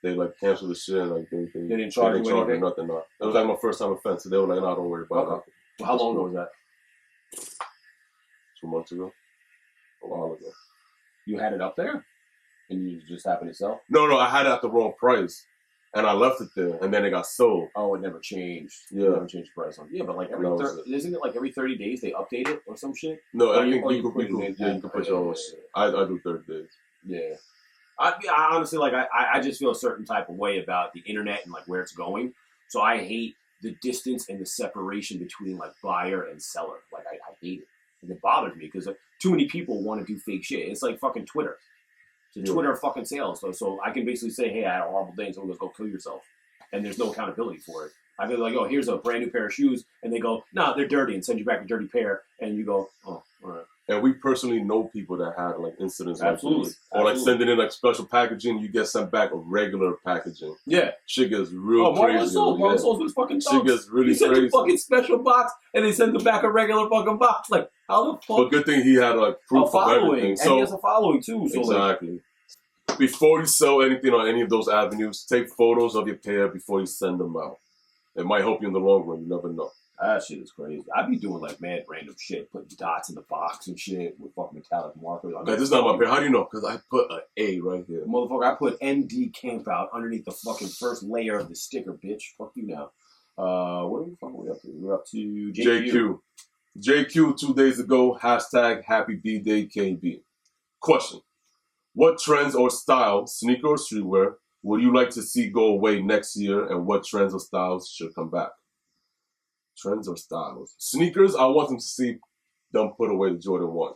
Speaker 3: they like canceled the shit. And like they
Speaker 2: didn't charge you anything?
Speaker 3: Nothing. No. It was like my first time offense. So they were like, "No, don't worry about it."
Speaker 2: Well, how long ago was that?
Speaker 3: 2 months ago. A while ago.
Speaker 2: You had it up there, and you just happened to sell?
Speaker 3: No. I had it at the wrong price. And I left it there, and then it got sold.
Speaker 2: Oh, it never changed.
Speaker 3: Yeah,
Speaker 2: it never changed the price on. Yeah, but like isn't it like every 30 days they update it or some shit?
Speaker 3: No, I think you can put your own shit. I do 30 days.
Speaker 2: Yeah, I honestly like I just feel a certain type of way about the internet and like where it's going. So I hate the distance and the separation between like buyer and seller. Like I hate it, and it bothers me because too many people want to do fake shit. It's like fucking Twitter. So Twitter fucking sales. So I can basically say, hey, I had a horrible day, and someone goes, go kill yourself. And there's no accountability for it. I go like, oh, here's a brand new pair of shoes. And they go, no, they're dirty, and send you back a dirty pair. And you go, oh, all right.
Speaker 3: And we personally know people that had like incidents like this. Or like sending in like special packaging, you get sent back a regular packaging.
Speaker 2: Yeah.
Speaker 3: Shit gets real crazy.
Speaker 2: Marlon Soul's was fucking
Speaker 3: shit gets really crazy.
Speaker 2: Send a fucking special box, and they send them back a regular fucking box. Like, how the fuck?
Speaker 3: But good thing he had like proof of everything.
Speaker 2: And he has a following too. So
Speaker 3: exactly.
Speaker 2: Like,
Speaker 3: before you sell anything on any of those avenues, take photos of your pair before you send them out. It might help you in the long run. You never know.
Speaker 2: That shit is crazy. I be doing like mad random shit, putting dots in the box and shit with fucking metallic markers.
Speaker 3: This is not my pair. How do you know? Because I put an A right here.
Speaker 2: Motherfucker, I put MD Camp Out underneath the fucking first layer of the sticker, bitch. Fuck you now. What are we fucking up to? We're up to JQ.
Speaker 3: JQ 2 days ago, hashtag Happy B-Day KB. Question. What trends or styles, sneaker or streetwear, would you like to see go away next year, and what trends or styles should come back? Trends or styles? Sneakers, I want them to see them put away the Jordan 1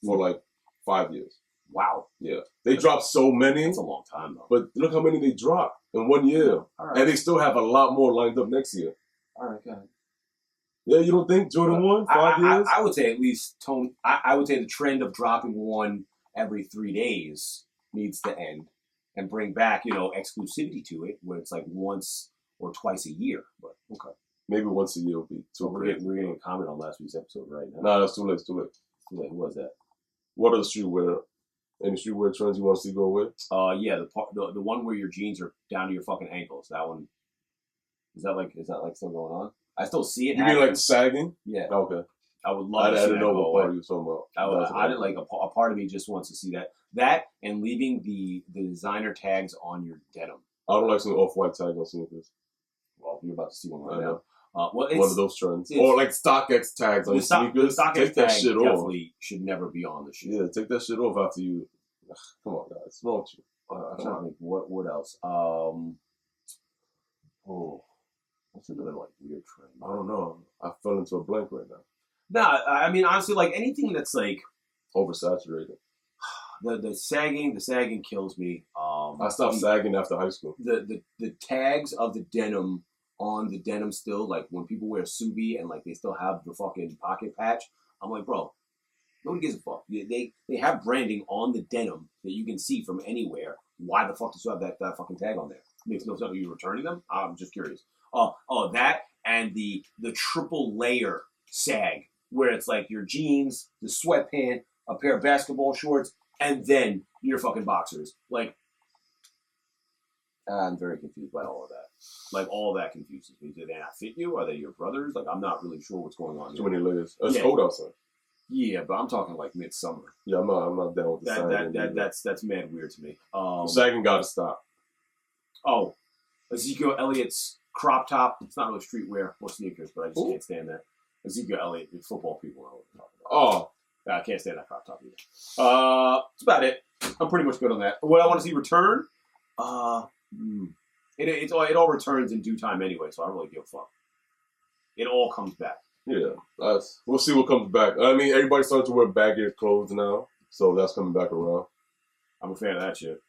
Speaker 3: for like 5 years.
Speaker 2: Wow.
Speaker 3: Yeah. They dropped so many.
Speaker 2: That's a long time, though.
Speaker 3: But look how many they dropped in 1 year. Right. And they still have a lot more lined up next year.
Speaker 2: All right, go ahead.
Speaker 3: Yeah, you don't think Jordan 1, 5 years?
Speaker 2: I would say at least, I would say the trend of dropping one every 3 days needs to end and bring back, exclusivity to it where it's like once or twice a year. But okay.
Speaker 3: Maybe once a year will be too
Speaker 2: great. We're getting a comment on last week's episode right now.
Speaker 3: Nah, that's too late.
Speaker 2: Who was that?
Speaker 3: What other streetwear Any streetwear trends you want to see go away?
Speaker 2: Yeah, the one where your jeans are down to your fucking ankles. That one. Is that like still going on? I still see it.
Speaker 3: You mean like sagging?
Speaker 2: Yeah.
Speaker 3: Okay.
Speaker 2: I would love.
Speaker 3: I
Speaker 2: to see
Speaker 3: didn't know
Speaker 2: that
Speaker 3: what part you were talking about.
Speaker 2: I didn't like a part of me just wants to see that. That and leaving the designer tags on your denim.
Speaker 3: I don't like seeing off-white tags on sneakers.
Speaker 2: Well, you're about to see one right
Speaker 3: I
Speaker 2: now.
Speaker 3: know.
Speaker 2: Well,
Speaker 3: One of those trends. Or like StockX tags on sneakers. Take that shit off.
Speaker 2: Definitely should never be on the shoe.
Speaker 3: Yeah, take that shit off after you. Come on, guys. What's wrong with you?
Speaker 2: I'm trying to think what else. What's another like weird trend?
Speaker 3: I don't know. I fell into a blank right now.
Speaker 2: Nah, I mean honestly, like anything that's like
Speaker 3: Oversaturated.
Speaker 2: the sagging kills me.
Speaker 3: I stopped sagging after high school.
Speaker 2: The tags of the denim on the denim still, like when people wear Subi and like they still have the fucking pocket patch. I'm like, bro, nobody gives a fuck. They have branding on the denim that you can see from anywhere. Why the fuck do you have that fucking tag on there? Makes no sense. Are you returning them? I'm just curious. That and the triple layer sag, where it's like your jeans, the sweatpant, a pair of basketball shorts, and then your fucking boxers. Like, I'm very confused by all of that. Like, all of that confuses me. Do they not fit you? Are they your brothers? Like, I'm not really sure what's going on.
Speaker 3: Too many layers. It's cold outside.
Speaker 2: Yeah, but I'm talking like midsummer.
Speaker 3: Yeah, I'm not down with the sagging.
Speaker 2: That's mad weird to me.
Speaker 3: Sagging got to stop.
Speaker 2: Oh, Ezekiel Elliott's crop top. It's not really streetwear or sneakers, but I just can't stand that. Ezekiel Elliott, the football people know what I'm talking about. Oh, I can't stand that crop top either. That's about it. I'm pretty much good on that. What I want to see return, it all returns in due time anyway, so I don't really give a fuck. It all comes back.
Speaker 3: Yeah, we'll see what comes back. I mean, everybody's starting to wear baggy clothes now, so that's coming back around.
Speaker 2: I'm a fan of that shit.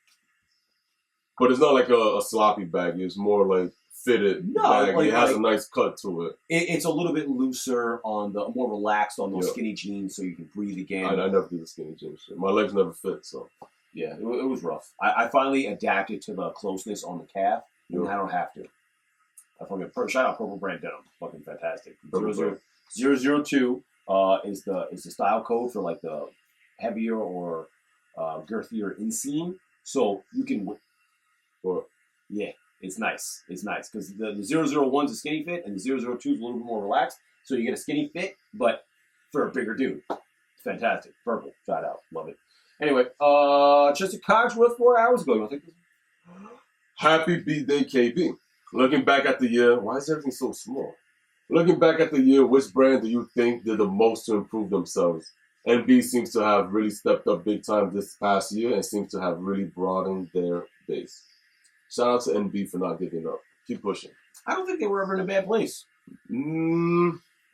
Speaker 3: But it's not like a sloppy baggy. It's more like fitted baggy. Like, it has a nice cut to it.
Speaker 2: It's a little bit looser more relaxed on those skinny jeans, so you can breathe again.
Speaker 3: I never did the skinny jeans shit. My legs never fit, so.
Speaker 2: Yeah, it was rough. I finally adapted to the closeness on the calf, and I don't have to. Shout out Purple Brand Denim, fucking fantastic. 002 is the style code for like the heavier or girthier inseam. So you can, it's nice. It's nice because the 001's a skinny fit and the 002 is a little bit more relaxed. So you get a skinny fit, but for a bigger dude. It's fantastic. Purple, shout out, love it. Anyway, just a Coggsworth 4 hours ago. You want to take this?
Speaker 3: Happy B-Day, KB. Looking back at the year, why is everything so small? Looking back at the year, which brand do you think did the most to improve themselves? NB seems to have really stepped up big time this past year and seems to have really broadened their base. Shout out to NB for not giving up. Keep pushing.
Speaker 2: I don't think they were ever in a bad place.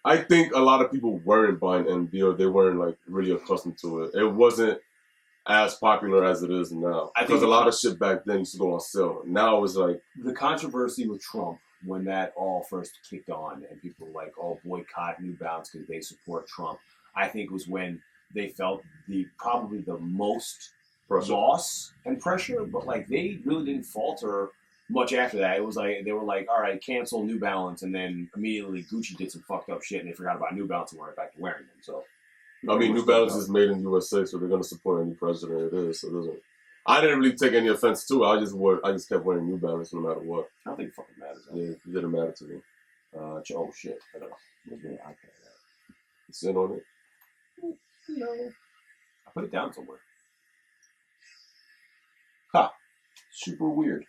Speaker 3: I think a lot of people weren't buying NB or they weren't like really accustomed to it. It wasn't as popular as it is now. Because a lot of shit back then used to go on sale. Now it's like...
Speaker 2: The controversy with Trump, when that all first kicked on and people were like, oh, boycott New Balance because they support Trump, I think was when they felt probably the most loss and pressure, but like they really didn't falter much after that. It was like, they were like, all right, cancel New Balance, and then immediately Gucci did some fucked up shit and they forgot about New Balance and went back to wearing them, so...
Speaker 3: I mean, New Balance is made in USA, so they're going to support any president it is. So it doesn't. I didn't really take any offense to it. I just kept wearing New Balance no matter what.
Speaker 2: I don't think it fucking matters.
Speaker 3: Yeah, it didn't matter to me.
Speaker 2: Oh shit! I don't know. Where's my iPad at?
Speaker 3: It's in on it.
Speaker 2: No. I put it down somewhere. Ha! Super weird.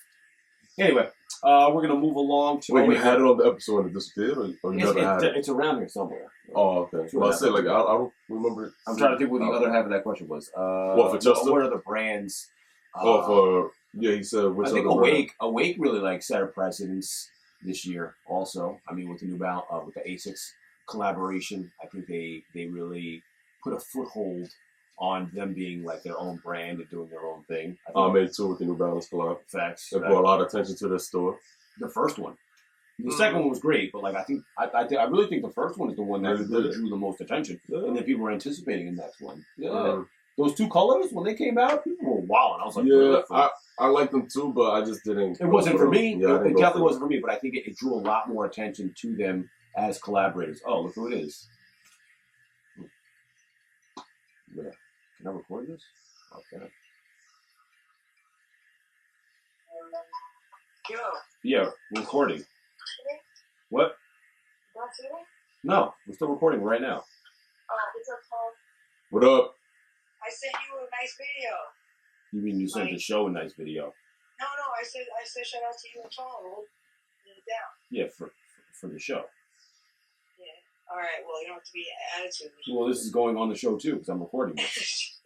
Speaker 2: Anyway, we're gonna move along to.
Speaker 3: Wait, you had it on the episode and it disappeared, or you never had it?
Speaker 2: It's around here somewhere.
Speaker 3: Oh, okay. Well, I said like I don't remember it.
Speaker 2: I'm trying to think what the other half of that question was.
Speaker 3: What for Justin?
Speaker 2: What are the brands?
Speaker 3: He said. Which
Speaker 2: I think Awake really like set a precedence this year. Also, I mean with the New Balance, with the Asics collaboration, I think they really put a foothold on them being like their own brand and doing their own thing.
Speaker 3: I made two with the New Balance collab.
Speaker 2: Facts.
Speaker 3: It brought a lot of attention to their store.
Speaker 2: The first one. The second one was great, but like I really think the first one is the one that really drew the most attention, and then people were anticipating the next one. Yeah, those two colors when they came out, people were wilding. I was like,
Speaker 3: yeah, I like them too, but I just didn't.
Speaker 2: It wasn't for me. Yeah, it definitely wasn't for me, but I think it drew a lot more attention to them as collaborators. Oh, look who it is! Yeah. Can I record this? Okay.
Speaker 4: Yo.
Speaker 2: Yeah, we're recording. What?
Speaker 4: Not feeling?
Speaker 2: No, we're still recording right now.
Speaker 4: It's okay.
Speaker 3: What up?
Speaker 4: I sent you a nice video.
Speaker 2: You mean you sent the show a nice video?
Speaker 4: No, I said shout out to you and Tom. Hold it down.
Speaker 2: Yeah, for the show.
Speaker 4: Yeah. All right. Well, you don't have to be attitude.
Speaker 2: Well, this is going on the show too because I'm recording this.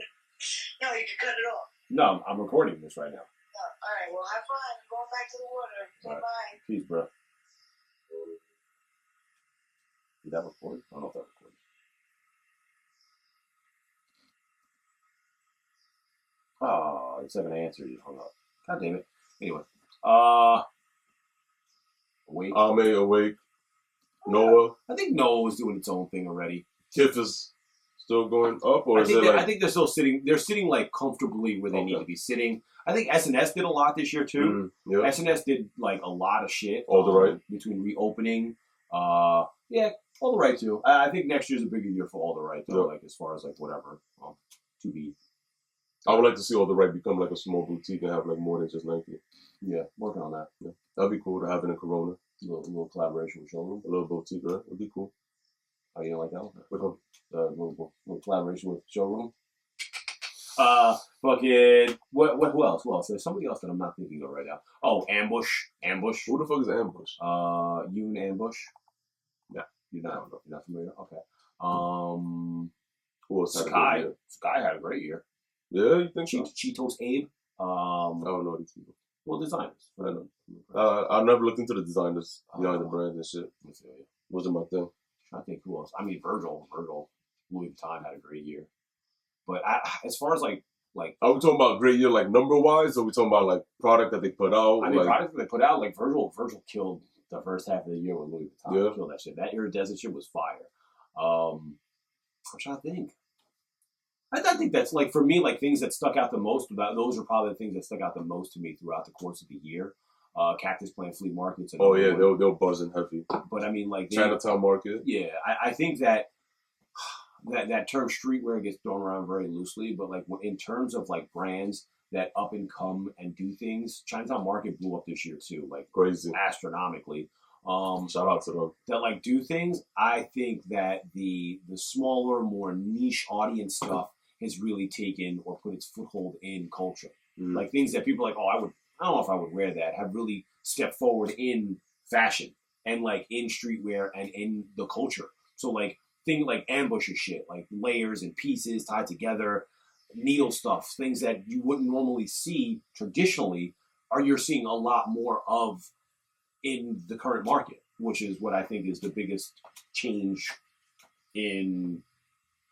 Speaker 4: No, you can cut it off.
Speaker 2: No, I'm recording this right now.
Speaker 4: No. All right. Well, have fun. Going back to the water.
Speaker 2: All right.
Speaker 4: Bye.
Speaker 2: Peace, bro. Did that record? I don't know if that recorded. Oh, it's haven't answered. You hung up. God damn it. Anyway, awake.
Speaker 3: Ame awake. Noah.
Speaker 2: I think Noah was doing its own thing already.
Speaker 3: Tiff is still going up, or
Speaker 2: I
Speaker 3: is
Speaker 2: think,
Speaker 3: it like?
Speaker 2: I think they're still sitting. They're sitting like comfortably where they need to be sitting. I think SNS did a lot this year too.
Speaker 3: Yeah.
Speaker 2: SNS did like a lot of shit.
Speaker 3: All the right
Speaker 2: between reopening. Yeah, all the right too. I think next year's a bigger year for all the right though. Like as far as like whatever to be.
Speaker 3: I would like to see all the right become like a small boutique and have like more than just Nike.
Speaker 2: Yeah, working on that.
Speaker 3: Yeah. That'd be cool to have it in Corona.
Speaker 2: A little collaboration with showroom.
Speaker 3: A little boutique, right? It'd be cool.
Speaker 2: Oh, you don't like that one?
Speaker 3: Which one?
Speaker 2: Little collaboration with showroom. Fucking who else? Who else? There's somebody else that I'm not thinking of right now. Oh, Ambush.
Speaker 3: Who the fuck is Ambush?
Speaker 2: Yoon Ambush. Yeah, you're not familiar. Okay.
Speaker 3: Who else?
Speaker 2: Sky had a great year.
Speaker 3: Yeah, you think so?
Speaker 2: Cheetos Abe.
Speaker 3: I don't know these people.
Speaker 2: Well, designers.
Speaker 3: I know. I never looked into the designers behind the brand and shit. Wasn't my thing.
Speaker 2: I think who else? I mean, Virgil, Louis Vuitton had a great year. But as far as like,
Speaker 3: are we talking about great year like number wise, or are we talking about like product that they put out?
Speaker 2: I mean, product that they put out, like Virgil killed the first half of the year with Louis Vuitton.
Speaker 3: Yeah.
Speaker 2: Killed that shit. That iridescent shit was fire. I'm trying to think. I think that's like for me, like things that stuck out the most. Those are probably the things that stuck out the most to me throughout the course of the year. Cactus Plant Flea Markets.
Speaker 3: Oh yeah, they were buzzing heavy.
Speaker 2: But I mean, like
Speaker 3: Chinatown Market.
Speaker 2: Yeah, I think that term streetwear gets thrown around very loosely. But like in terms of like brands that up and come and do things, Chinatown Market blew up this year too, like
Speaker 3: crazy,
Speaker 2: astronomically.
Speaker 3: Shout out to them.
Speaker 2: That like do things. I think that the smaller, more niche audience stuff has really taken or put its foothold in culture. Like things that people are like, oh, I don't know if I would wear that, have really stepped forward in fashion and like in streetwear and in the culture. So like things like ambusher shit, like layers and pieces tied together, needle stuff, things that you wouldn't normally see traditionally, you're seeing a lot more of in the current market, which is what I think is the biggest change in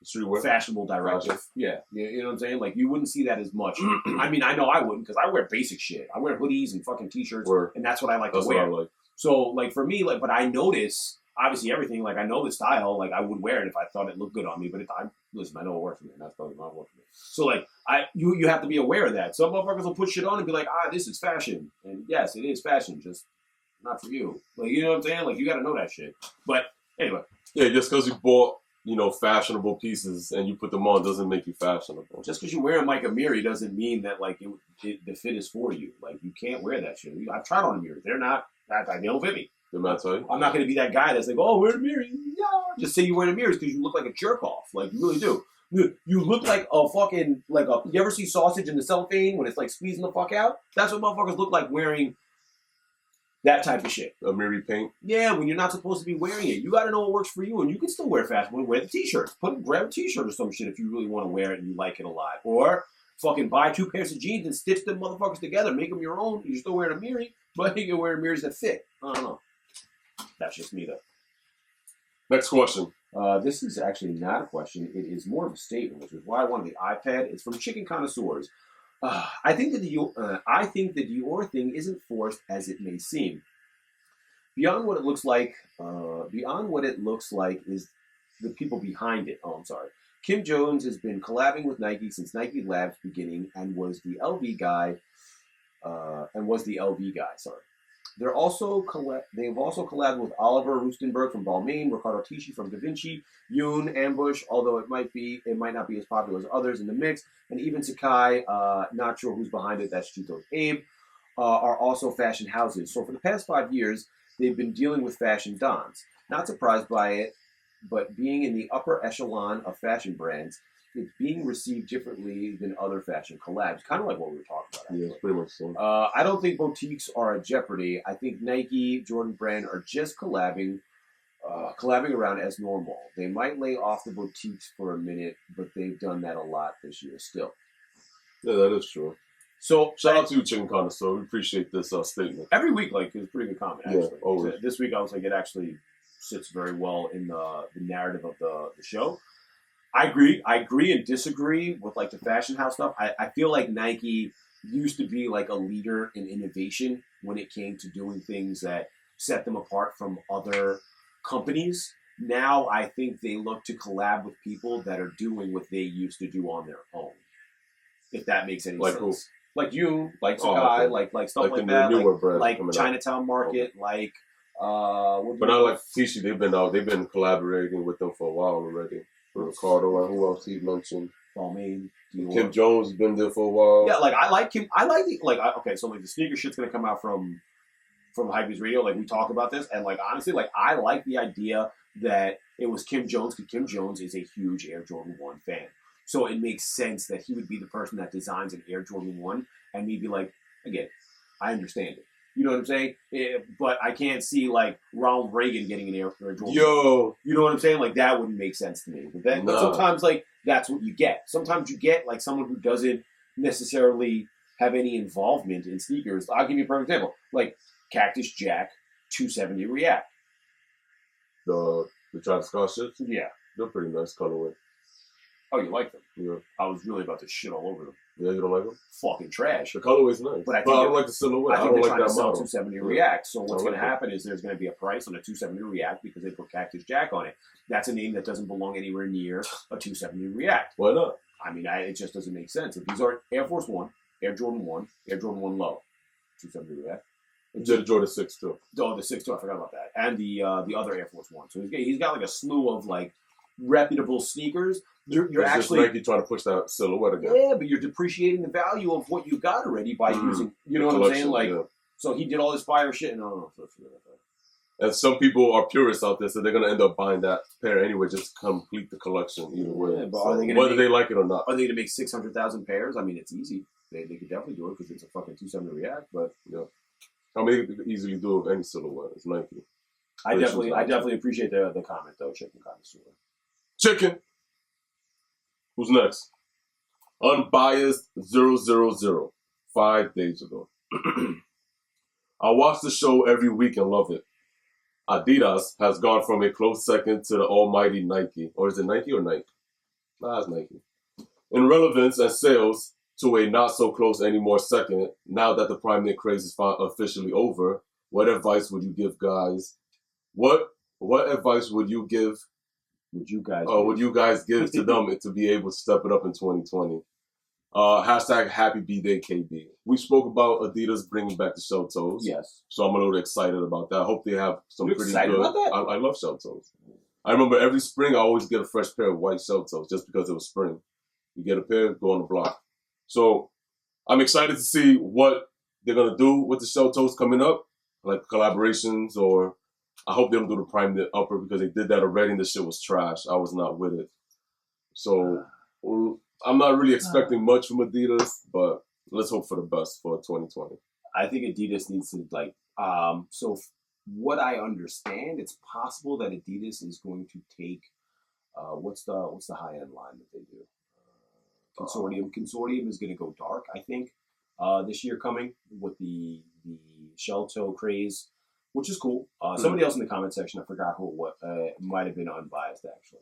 Speaker 2: streetwear fashionable directive. Yeah, you know what I'm saying? Like you wouldn't see that as much. I mean, I know I wouldn't because I wear basic shit. I wear hoodies and fucking t-shirts, and that's what I like to wear. Like. So, like for me, like, but I notice obviously everything. Like I know the style. Like I would wear it if I thought it looked good on me. But listen, I know it works for me. And that's probably not working for me. So like you have to be aware of that. Some motherfuckers will put shit on and be like, this is fashion, and yes, it is fashion, just not for you. Like you know what I'm saying? Like you got to know that shit. But anyway,
Speaker 3: yeah, just because you bought fashionable pieces and you put them on doesn't make you fashionable.
Speaker 2: Just because you're wearing Mike Amiri doesn't mean that like the fit is for you. Like you can't wear that shit. I've tried on Amiri. They're not that tight. They don't fit me.
Speaker 3: They're not tight.
Speaker 2: I'm not going to be that guy that's like, oh, wear Amiri. Yeah. Just say you wear Amiris because you look like a jerk off. Like you really do. You look like a fucking you ever see sausage in the cellophane when it's like squeezing the fuck out? That's what motherfuckers look like wearing that type of shit.
Speaker 3: Amiri paint.
Speaker 2: Yeah, when you're not supposed to be wearing it. You got to know what works for you, and you can still wear fashion. Wear the t-shirts. Grab a t-shirt or some shit if you really want to wear it and you like it a lot. Or fucking buy 2 pairs of jeans and stitch them motherfuckers together. Make them your own. You're still wearing Amiri, but you can wear Amiris that fit. I don't know. That's just me, though.
Speaker 3: Next question.
Speaker 2: This is actually not a question. It is more of a statement, which is why I wanted the iPad. It's from Chicken Connoisseurs. I think that the Dior thing isn't forced as it may seem. Beyond what it looks like is the people behind it. Oh, I'm sorry. Kim Jones has been collabing with Nike since Nike Labs beginning and was the LV guy. Sorry. They've also collabed with Oliver Rustenberg from Balmain, Riccardo Tisci from Da Vinci, Yoon, Ambush, although it might not be as popular as others in the mix, and even Sakai, not sure who's behind it, that's Cheetos Abe. are also fashion houses. So for the past 5 years, they've been dealing with fashion dons. Not surprised by it, but being in the upper echelon of fashion brands, it's being received differently than other fashion collabs. Kind of like what we were talking about. Actually.
Speaker 3: Yeah, pretty much so.
Speaker 2: I don't think boutiques are at jeopardy. I think Nike, Jordan Brand are just collabing around as normal. They might lay off the boutiques for a minute, but they've done that a lot this year still.
Speaker 3: Yeah, that is true.
Speaker 2: So
Speaker 3: shout out to you, Chicken Connoisseur. We appreciate this statement.
Speaker 2: Every week, like, it's a pretty good comment, actually.
Speaker 3: Yeah, always.
Speaker 2: This week, I was like, it actually sits very well in the narrative of the show. I agree and disagree with, like, the fashion house stuff. I feel like Nike used to be, like, a leader in innovation when it came to doing things that set them apart from other companies. Now, I think they look to collab with people that are doing what they used to do on their own. If that makes any sense.
Speaker 3: Who?
Speaker 2: Like you, like Sakai,
Speaker 3: okay.
Speaker 2: like stuff like
Speaker 3: the
Speaker 2: that, like
Speaker 3: brand
Speaker 2: Chinatown Market, like
Speaker 3: but not like Tishi. They've been collaborating with them for a while already. For Ricardo and who else he mentioned?
Speaker 2: Balmain,
Speaker 3: Kim Jones has been there for a while.
Speaker 2: Yeah, like I like Kim. I like okay, so like the sneaker shit's gonna come out from Hypebeast Radio. Like we talked about this, and like honestly, like I like the idea that it was Kim Jones because Kim Jones is a huge Air Jordan 1 fan. So it makes sense that he would be the person that designs an Air Jordan 1, and he'd be like, again, I understand it. You know what I'm saying? But I can't see, like, Ronald Reagan getting an Air Jordan 1.
Speaker 3: Yo!
Speaker 2: You know what I'm saying? Like, that wouldn't make sense to me. But sometimes, like, that's what you get. Sometimes you get, like, someone who doesn't necessarily have any involvement in sneakers. I'll give you a perfect example. Like, Cactus Jack 270 React.
Speaker 3: The Travis Scott shit?
Speaker 2: Yeah.
Speaker 3: They're pretty nice colorway.
Speaker 2: Oh, you like them?
Speaker 3: Yeah.
Speaker 2: I was really about to shit all over them.
Speaker 3: Yeah, you don't like them?
Speaker 2: Fucking trash.
Speaker 3: The colorway's nice.
Speaker 2: But I
Speaker 3: don't like the silhouette.
Speaker 2: I think they're
Speaker 3: don't
Speaker 2: trying
Speaker 3: like
Speaker 2: to
Speaker 3: that
Speaker 2: sell
Speaker 3: model.
Speaker 2: 270 React. So what's going to happen is there's going to be a price on a 270 React because they put Cactus Jack on it. That's a name that doesn't belong anywhere near a 270 React.
Speaker 3: Why not?
Speaker 2: I mean, it just doesn't make sense. If these are Air Force 1, Air Jordan 1, Air Jordan 1 Low, 270 React.
Speaker 3: The Jordan 6 too.
Speaker 2: Oh, the 6 too. I forgot about that. And the other Air Force 1. So he's got like a slew of like reputable sneakers. You're actually
Speaker 3: just Nike trying to push that silhouette again.
Speaker 2: Yeah, but you're depreciating the value of what you got already by using. You know what I'm saying? Like, so he did all this fire shit, and I don't know if that's really that.
Speaker 3: And some people are purists out there, so they're gonna end up buying that pair anyway, just to complete the collection either way.
Speaker 2: Yeah, but
Speaker 3: so whether they like it or not.
Speaker 2: Are they gonna make 600,000 pairs? I mean, it's easy. They could definitely do it because it's a fucking 270 React. But
Speaker 3: yeah, I mean, they could easily do it with any silhouette. It's Nike.
Speaker 2: I definitely appreciate the comment though, Chicken Connoisseur.
Speaker 3: Chicken. Who's next? Unbiased 000. 5 days ago. I watch the show every week and love it. Adidas has gone from a close second to the almighty Nike. Or is it Nike or Nike? Nah, it's Nike. In relevance and sales to a not so close anymore second, now that the Primeknit craze is officially over, what advice would you give guys? What advice would you give? Would you guys give to them to be able to step it up in 2020? Hashtag Happy B-Day KB. We spoke about Adidas bringing back the shell toes.
Speaker 2: Yes.
Speaker 3: So I'm a little excited about that. I hope they have some
Speaker 2: You're
Speaker 3: pretty
Speaker 2: excited
Speaker 3: good.
Speaker 2: about that?
Speaker 3: I love shell toes. I remember every spring I always get a fresh pair of white shell toes just because it was spring. You get a pair, go on the block. So I'm excited to see what they're gonna do with the shell toes coming up, like collaborations, or I hope they don't do the Primeknit upper because they did that already and the shit was trash. I was not with it. So I'm not really expecting much from Adidas, but let's hope for the best for 2020.
Speaker 2: I think Adidas needs to so what I understand, it's possible that Adidas is going to take what's the high end line that they do? Consortium. Consortium is going to go dark, I think, this year coming with the shell toe craze, which is cool. Somebody else in the comment section, I forgot who it might have been Unbiased actually.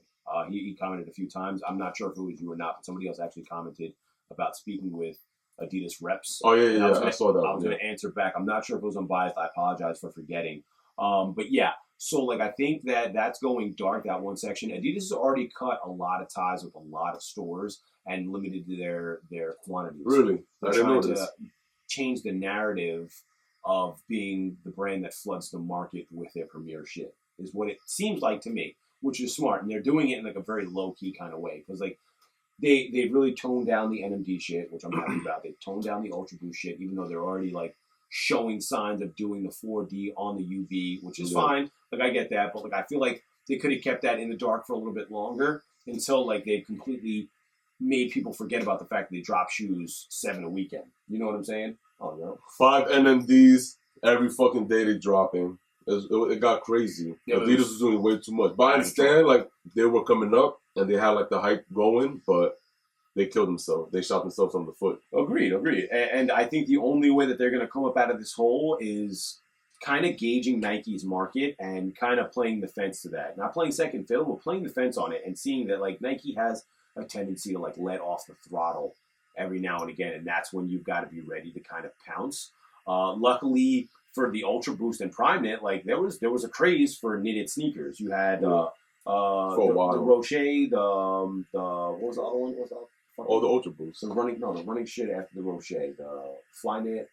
Speaker 2: He commented a few times. I'm not sure if it was you or not, but somebody else actually commented about speaking with Adidas reps.
Speaker 3: Oh yeah, I saw that.
Speaker 2: I was going to answer back. I'm not sure if it was Unbiased. I apologize for forgetting. But yeah, so like I think that's going dark, that one section. Adidas has already cut a lot of ties with a lot of stores and limited their quantities.
Speaker 3: Really?
Speaker 2: They're trying to change the narrative of being the brand that floods the market with their premier shit, is what it seems like to me, which is smart. And they're doing it in like a very low-key kind of way. Because like they've really toned down the NMD shit, which I'm happy about. They've toned down the Ultra Boost shit, even though they're already like showing signs of doing the 4D on the UB, which is fine. Like, I get that, but like I feel like they could have kept that in the dark for a little bit longer until like they completely made people forget about the fact that they drop shoes 7 a weekend. You know what I'm saying? Oh no.
Speaker 3: 5 NMDs every fucking day they dropping. It got crazy.
Speaker 2: Yeah,
Speaker 3: Adidas was doing way too much. But I understand, like, they were coming up and they had like the hype going, but they killed themselves. They shot themselves on the foot.
Speaker 2: Agreed. And I think the only way that they're going to come up out of this hole is kind of gauging Nike's market and kind of playing the fence to that. Not playing second fiddle, but playing the fence on it and seeing that like Nike has a tendency to like let off the throttle every now and again, and that's when you've got to be ready to kind of pounce. Luckily for the Ultra Boost and Primeknit, like there was a craze for knitted sneakers. You had
Speaker 3: for a while.
Speaker 2: the Roche, the what was the other one? What was that?
Speaker 3: Oh, the Ultra Boost.
Speaker 2: The running shit after the Roche, the Flyknit.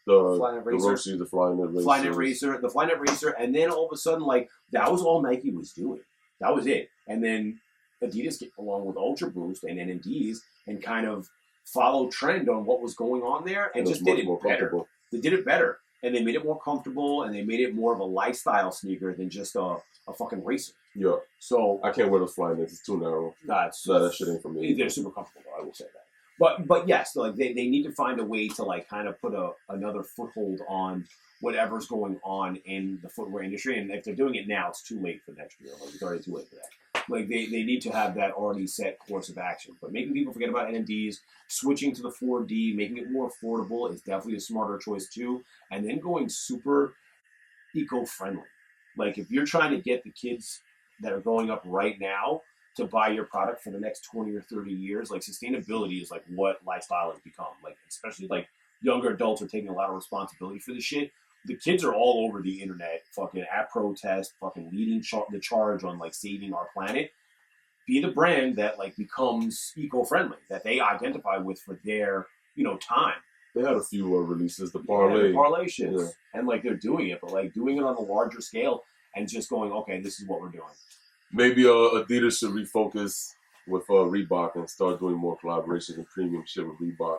Speaker 3: The
Speaker 2: Flyknit Racer.
Speaker 3: The Roche, the Flyknit Racer.
Speaker 2: The Flyknit Racer, and then all of a sudden, like, that was all Nike was doing. That was it. And then Adidas came along with Ultra Boost and NMDs and kind of followed trend on what was going on there and just did it better. They did it better. And they made it more comfortable and they made it more of a lifestyle sneaker than just a fucking racer.
Speaker 3: Yeah.
Speaker 2: So
Speaker 3: I can't wear those Flyknits. It's too narrow. That shit ain't for me.
Speaker 2: They're super comfortable, though, I will say that. But yes, like they need to find a way to like kind of put another foothold on whatever's going on in the footwear industry. And if they're doing it now, it's too late for next year. Like, it's already too late for that. Like they need to have that already set course of action. But making people forget about NMDs, switching to the 4D, making it more affordable is definitely a smarter choice too. And then going super eco-friendly. Like if you're trying to get the kids that are growing up right now to buy your product for the next 20 or 30 years, like sustainability is like what lifestyle has become. Like especially like younger adults are taking a lot of responsibility for this shit. The kids are all over the internet, fucking at protest, fucking leading the charge on like saving our planet. Be the brand that like becomes eco-friendly, that they identify with for their, time.
Speaker 3: They had a few releases, the parlay.
Speaker 2: The parlay shits. Yeah. And like they're doing it, but like doing it on a larger scale and just going, okay, this is what we're doing.
Speaker 3: Maybe Adidas should refocus with Reebok and start doing more collaborations and premium shit with Reebok.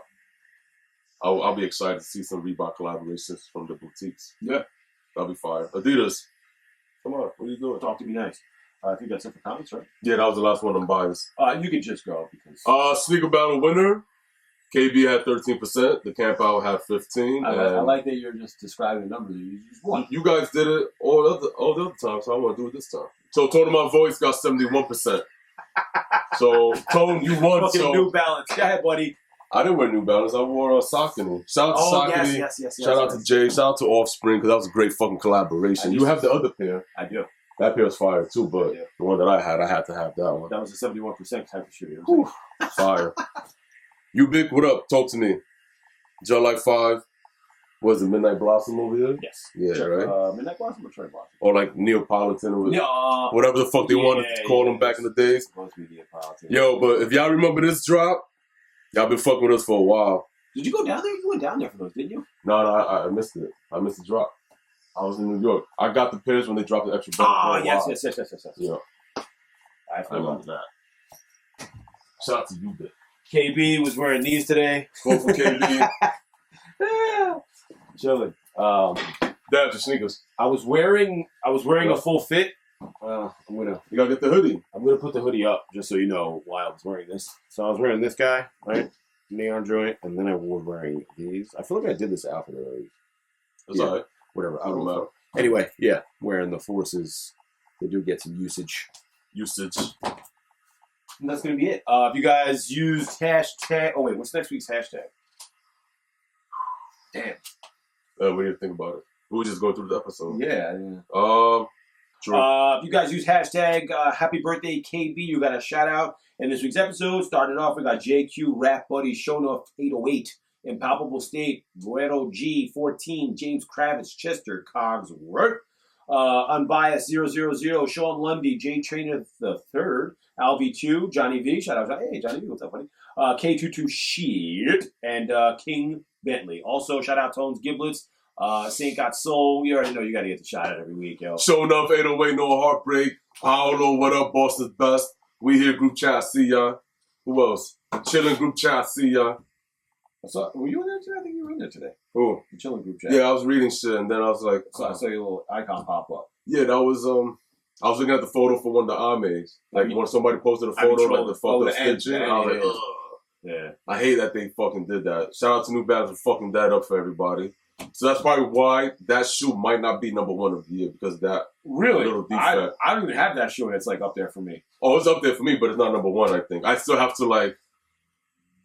Speaker 3: I'll be excited to see some Reebok collaborations from the boutiques.
Speaker 2: Yeah.
Speaker 3: That'll be fire. Adidas, come on, what are you doing?
Speaker 2: Talk to me nice. I think that's it for comments, right?
Speaker 3: Yeah, that was the last one on bias.
Speaker 2: You can just go because...
Speaker 3: Sneaker Battle winner, KB had 13%, the Camp Out had 15%.
Speaker 2: I like that you're just describing the numbers. You just won.
Speaker 3: You guys did it all the other times, so I want to do it this time. So Tone of My Voice got 71%. So Tone, you won.
Speaker 2: Fucking
Speaker 3: so
Speaker 2: New Balance. Go ahead, buddy.
Speaker 3: I didn't wear New Balance. I wore Saucony. Shout out to Saucony.
Speaker 2: Yes.
Speaker 3: Shout out to Jay. Shout out to Offspring, because that was a great fucking collaboration. You have the other pair.
Speaker 2: I do.
Speaker 3: That pair was fire too, but the one that I had to have that one.
Speaker 2: That was a 71% type of shoe.
Speaker 3: Fire. You big, what up? Talk to me. Joe like 5. Was it Midnight Blossom over here?
Speaker 2: Yes.
Speaker 3: Yeah, right?
Speaker 2: Midnight Blossom or Cherry Blossom?
Speaker 3: Or like Neapolitan or whatever the fuck they wanted to call them back in the days.
Speaker 2: Supposed to be Neapolitan.
Speaker 3: Yo, but if y'all remember this drop, y'all been fucking with us for a while.
Speaker 2: Did you go down there? You went down there for those, didn't you?
Speaker 3: No, I missed it. I missed the drop. I was in New York. I got the pairs when they dropped the extra bucket.
Speaker 2: Yes.
Speaker 3: Yeah.
Speaker 2: I forgot
Speaker 3: that. Shout out to you, Bit.
Speaker 2: KB was wearing these today.
Speaker 3: Go for KB.
Speaker 2: Chilling.
Speaker 3: That's your sneakers.
Speaker 2: I was wearing a full fit. You
Speaker 3: gotta get the hoodie.
Speaker 2: I'm gonna put the hoodie up just so you know why I was wearing this. So I was wearing this guy, right? Neon joint, and then I was wearing these. I feel like I did this outfit already.
Speaker 3: It's alright.
Speaker 2: Whatever. I don't know. Anyway, wearing the Forces. They do get some usage. And that's gonna be it. If you guys used hashtag, what's next week's hashtag? Damn.
Speaker 3: What do you think about it? We'll just go through the episode.
Speaker 2: Yeah.
Speaker 3: True.
Speaker 2: If you guys use hashtag Happy Birthday KB, you got a shout out in this week's episode. Started off, we got JQ, Raf Buddy, Shonoff 808, Impalpable State, GüeroG 14, James Kravetz, Chester, Coggsworth, Unbiased 000, Sean Lundy, J Trainer the Third, Alv2, Johnny V, shout out, hey Johnny V, what's up, buddy? K22 Shit, and King Bentley. Also, shout out Tones Giblets, Saint Got Soul. You already know you got to get the shout out every week, yo.
Speaker 3: Showing up 808, no heartbreak. Paolo, what up, Boston's best. We here, group chat, see ya. Who else? Chilling group chat, see ya.
Speaker 2: What's up? Were you in there too? I think you were in in there today.
Speaker 3: Who?
Speaker 2: The chilling group chat.
Speaker 3: Yeah, I was reading shit, and then I was like,
Speaker 2: So I saw your little icon pop up.
Speaker 3: yeah, that was I was looking at the photo for one of the Ames. Like when somebody posted a photo like the fucked up stitching, I was like, ugh.
Speaker 2: Yeah.
Speaker 3: I hate that they fucking did that. Shout out to New Balance for fucking that up for everybody. So that's probably why that shoe might not be number one of the year, because of that
Speaker 2: Really?
Speaker 3: little
Speaker 2: I
Speaker 3: defect.
Speaker 2: don't even have that shoe that's like up there for me.
Speaker 3: Oh, it's up there for me, but it's not number one, I think. I still have to like,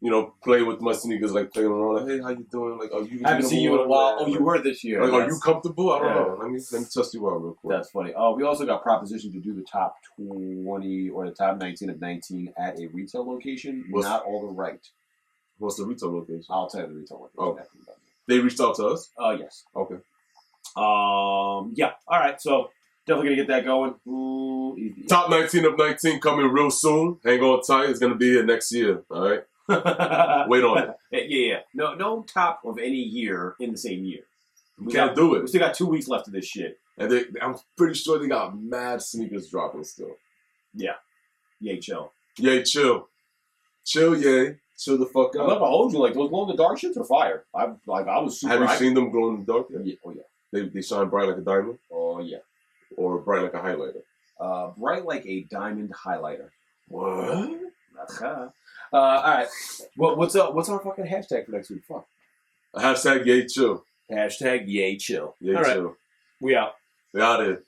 Speaker 3: you know, play with my sneakers, like playing around, like, hey, how you doing? Like, are you?
Speaker 2: I haven't seen you in a while. Oh, you were this year.
Speaker 3: Like, are you comfortable? I don't
Speaker 2: Yeah.
Speaker 3: know. Let me test you out real quick.
Speaker 2: That's funny. Oh, we also got proposition to do the top 20 or the top 19 of 19 at a retail location. Not all the right.
Speaker 3: What's the retail location?
Speaker 2: I'll tell you the retail location.
Speaker 3: Oh. They reached out to us?
Speaker 2: Yes.
Speaker 3: Okay.
Speaker 2: Yeah. All right. So definitely gonna get that going. Ooh, easy.
Speaker 3: Top 19 of 19 coming real soon. Hang on tight. It's gonna be here next year. All right. Wait on it.
Speaker 2: Yeah. No top of any year in the same year.
Speaker 3: We can't do it.
Speaker 2: We still got 2 weeks left of this shit.
Speaker 3: And I'm pretty sure they got mad sneakers dropping still.
Speaker 2: Yeah. Yecheil.
Speaker 3: Yay, chill. Chill, yay. Chill the fuck
Speaker 2: I'm
Speaker 3: out.
Speaker 2: not gonna hold you. Like those glow in the dark shits are fire. I was super.
Speaker 3: Have you seen them glow in the dark yet?
Speaker 2: Yeah. Oh yeah.
Speaker 3: They shine bright like a diamond?
Speaker 2: Oh yeah.
Speaker 3: Or bright like a highlighter?
Speaker 2: Bright like a diamond highlighter.
Speaker 3: What?
Speaker 2: All right. Well, what's our fucking hashtag for next week? Fuck.
Speaker 3: Hashtag yay, chill.
Speaker 2: Hashtag yay chill.
Speaker 3: Yay,
Speaker 2: all right.
Speaker 3: chill.
Speaker 2: We out.
Speaker 3: We out here.